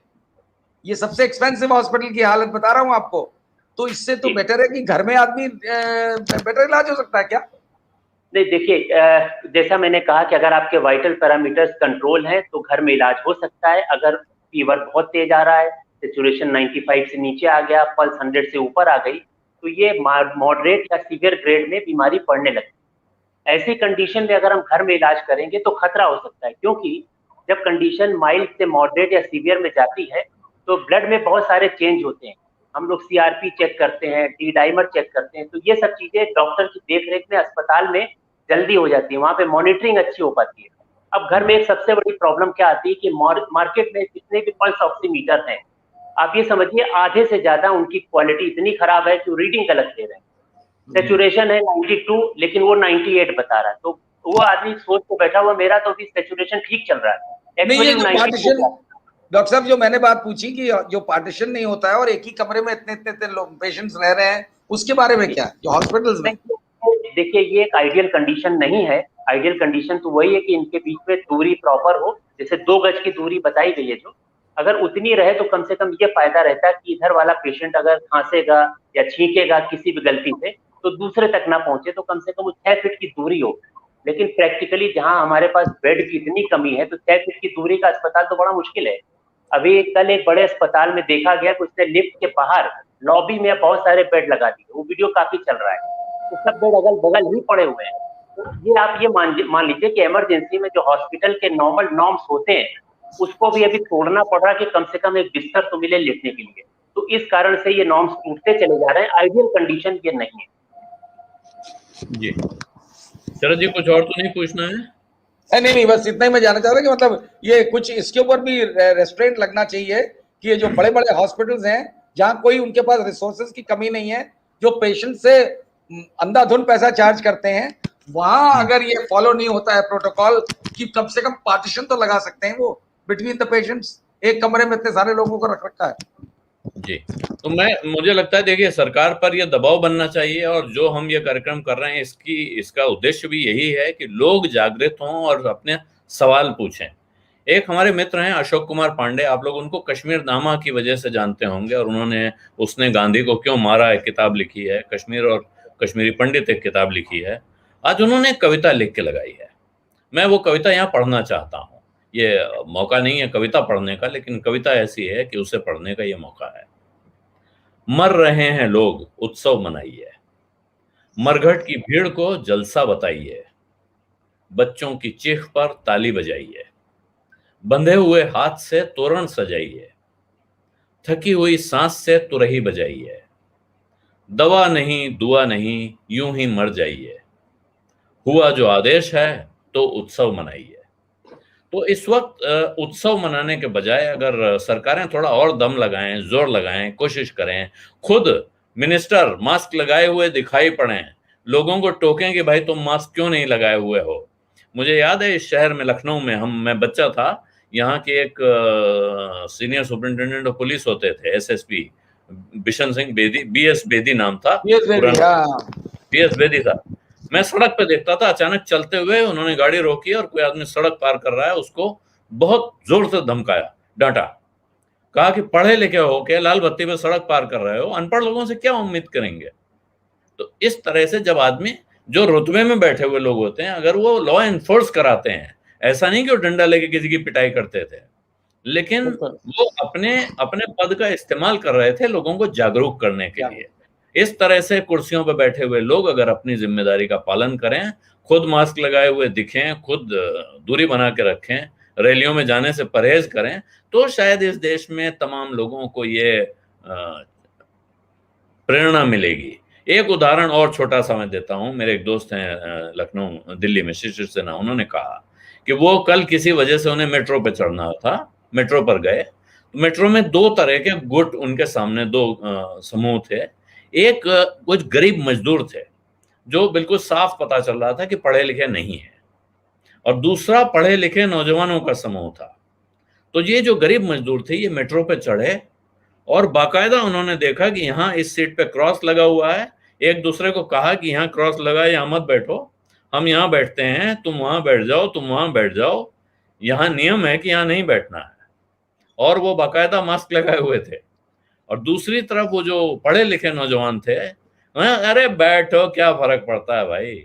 ये सबसे एक्सपेंसिव हॉस्पिटल की हालत बता रहा हूं आपको। तो इससे तो बेटर है कि घर में आदमी बेटर इलाज हो सकता है क्या? नहीं, देखिए जैसा मैंने कहा कि अगर आपके वाइटल पैरामीटर्स कंट्रोल हैं तो घर में इलाज हो सकता है। अगर फीवर बहुत तेज आ रहा है, सेचुरेशन 95 से नीचे आ गया, पल्स 100 से ऊपर आ गई, तो ये मॉडरेट या सीवियर ग्रेड में बीमारी पड़ने लगती है। ऐसी कंडीशन में अगर हम घर में इलाज करेंगे तो खतरा हो सकता है, क्योंकि जब कंडीशन माइल्ड से मॉडरेट या सीवियर में जाती है तो ब्लड में बहुत सारे चेंज होते हैं। हम लोग सीआरपी चेक करते हैं, डी डाइमर चेक करते हैं, तो ये सब चीजें डॉक्टर की देखरेख में अस्पताल में जल्दी हो जाती है, वहां पे मॉनिटरिंग अच्छी हो पाती है। अब घर में एक सबसे बड़ी प्रॉब्लम क्या आती है कि मार्केट में जितने भी पल्स ऑक्सीमीटर हैं, आप ये समझिए आधे से ज्यादा उनकी क्वालिटी इतनी खराब है कि रीडिंग गलत दे रहे हैं। सेचुरेशन है 92, लेकिन वो 98 बता रहा है। तो वो आदमी सोच को बैठा हुआ मेरा तो अभी सेचुरेशन ठीक चल रहा है। नहीं, ये जो पार्टीशन, डॉक्टर साहब जो मैंने बात पूछी कि जो पार्टीशन नहीं होता है और एक ही कमरे में इतने इतने लोग पेशेंट्स रह रहे हैं, उसके बारे में क्या, जो हॉस्पिटल्स में? देखिए ये एक आइडियल कंडीशन नहीं है। आइडियल कंडीशन तो वही है कि इनके बीच में दूरी प्रॉपर हो, जैसे 2 गज की दूरी बताई गई है, जो अगर उतनी रहे तो कम से कम ये फायदा रहता है कि इधर वाला पेशेंट अगर खांसेगा या छींकेगा किसी भी गलती से तो दूसरे तक ना पहुंचे, तो कम से कम 6 फीट की दूरी हो। लेकिन प्रैक्टिकली जहां हमारे पास बेड की इतनी कमी है, तो 6 फीट की दूरी का अस्पताल तो बड़ा मुश्किल है। अभी कल एक बड़े अस्पताल में देखा गया कि उसने लिफ्ट के बाहर लॉबी में बहुत सारे बेड लगा दिए, वो वीडियो काफी चल रहा है, तो सब बेड अगल बगल ही पड़े हुए हैं। तो ये आप ये मान लीजिए कि इमरजेंसी में जो हॉस्पिटल के नॉर्मल नॉर्म्स होते हैं, उसको भी अभी तोड़ना पड़ रहा है कि कम से कम एक बिस्तर तो मिले लेटने के लिए। तो इस कारण से ये नॉर्म्स टूटते चले जा रहे हैं। आइडियल कंडीशन ये नहीं है। जी शरद जी कुछ और तो नहीं पूछना है? नहीं, बस इतना ही मैं जानना चाह रहा कि मतलब ये कुछ इसके ऊपर भी रेस्ट्रेंट लगना चाहिए कि ये जो बड़े बड़े हॉस्पिटल्स हैं जहां कोई उनके पास रिसोर्सेज की कमी नहीं है, जो पेशेंट से अंधाधुंध पैसा चार्ज करते हैं, वहां अगर ये फॉलो नहीं होता है प्रोटोकॉल कि कम से कम पार्टीशन तो लगा सकते हैं वो बिटवीन द पेशेंट्स। एक कमरे में इतने सारे लोगों को रख रखा है। जी, तो मुझे लगता है देखिए सरकार पर यह दबाव बनना चाहिए, और जो हम ये कार्यक्रम कर रहे हैं इसका उद्देश्य भी यही है कि लोग जागृत हों और अपने सवाल पूछें। एक हमारे मित्र हैं अशोक कुमार पांडे, आप लोग उनको कश्मीर नामा की वजह से जानते होंगे, और उसने गांधी को क्यों मारा एक किताब लिखी है, कश्मीर और कश्मीरी पंडित एक किताब लिखी है। आज उन्होंने एक कविता लिख के लगाई है, मैं वो कविता यहाँ पढ़ना चाहता हूँ। ये मौका नहीं है कविता पढ़ने का, लेकिन कविता ऐसी है कि उसे पढ़ने का ये मौका है। मर रहे हैं लोग, उत्सव मनाइए, मरघट की भीड़ को जलसा बताइए, बच्चों की चीख पर ताली बजाइए, बंधे हुए हाथ से तोरण सजाइए, थकी हुई सांस से तुरही बजाइए, दवा नहीं दुआ नहीं यूं ही मर जाइए, हुआ जो आदेश है तो उत्सव मनाइए। तो इस वक्त उत्सव मनाने के बजाय अगर सरकारें थोड़ा और दम लगाएं, जोर लगाएं, कोशिश करें, खुद मिनिस्टर मास्क लगाए हुए दिखाई पड़ें, लोगों को टोकें कि भाई तुम मास्क क्यों नहीं लगाए हुए हो। मुझे याद है इस शहर में, लखनऊ में, मैं बच्चा था, यहाँ के एक सीनियर सुपरिंटेंडेंट ऑफ पुलिस होते थे, एसएसपी बिशन सिंह बेदी, बीएस बेदी नाम था, बीएस बेदी था। मैं सड़क पे देखता था, अचानक चलते हुए उन्होंने गाड़ी रोकी और कोई आदमी सड़क पार कर रहा है, उसको बहुत जोर से धमकाया, डांटा, कहा कि पढ़े लिखे हो के लाल बत्ती पे सड़क पार कर रहे हो, अनपढ़ लोगों से क्या उम्मीद करेंगे। तो इस तरह से जब आदमी जो रुतबे में बैठे हुए लोग होते हैं, अगर वो लॉ एनफोर्स कराते हैं, ऐसा नहीं कि वो डंडा लेके किसी की पिटाई करते थे, लेकिन वो अपने अपने पद का इस्तेमाल कर रहे थे लोगों को जागरूक करने के लिए। इस तरह से कुर्सियों पर बैठे हुए लोग अगर अपनी जिम्मेदारी का पालन करें, खुद मास्क लगाए हुए दिखें, खुद दूरी बना के रखें, रैलियों में जाने से परहेज करें, तो शायद इस देश में तमाम लोगों को ये प्रेरणा मिलेगी। एक उदाहरण और छोटा सा मैं देता हूं। मेरे एक दोस्त हैं लखनऊ दिल्ली में, शिशिर सिन्हा, उन्होंने कहा कि वो कल किसी वजह से उन्हें मेट्रो पे चढ़ना था, मेट्रो पर गए, मेट्रो में दो तरह के गुट उनके सामने, दो समूह थे। एक कुछ गरीब मजदूर थे जो बिल्कुल साफ पता चल रहा था कि पढ़े लिखे नहीं है, और दूसरा पढ़े लिखे नौजवानों का समूह था। तो ये जो गरीब मजदूर थे ये मेट्रो पे चढ़े और बाकायदा उन्होंने देखा कि यहाँ इस सीट पे क्रॉस लगा हुआ है, एक दूसरे को कहा कि यहाँ क्रॉस लगा है, यहाँ मत बैठो, हम यहाँ बैठते हैं, तुम वहां बैठ जाओ, तुम वहां बैठ जाओ, यहाँ नियम है कि यहाँ नहीं बैठना है। और वो बाकायदा मास्क लगाए हुए थे। और दूसरी तरफ वो जो पढ़े लिखे नौजवान थे, अरे बैठो, क्या फर्क पड़ता है भाई।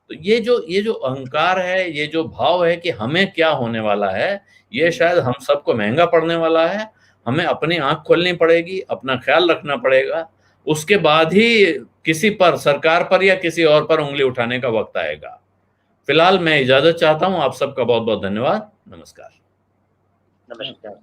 तो ये जो अहंकार है, ये जो भाव है कि हमें क्या होने वाला है, ये शायद हम सबको महंगा पड़ने वाला है। हमें अपनी आंख खोलनी पड़ेगी, अपना ख्याल रखना पड़ेगा, उसके बाद ही किसी पर, सरकार पर या किसी और पर उंगली उठाने का वक्त आएगा। फिलहाल मैं इजाजत चाहता हूं। आप सबका बहुत बहुत धन्यवाद। नमस्कार। नमस्कार।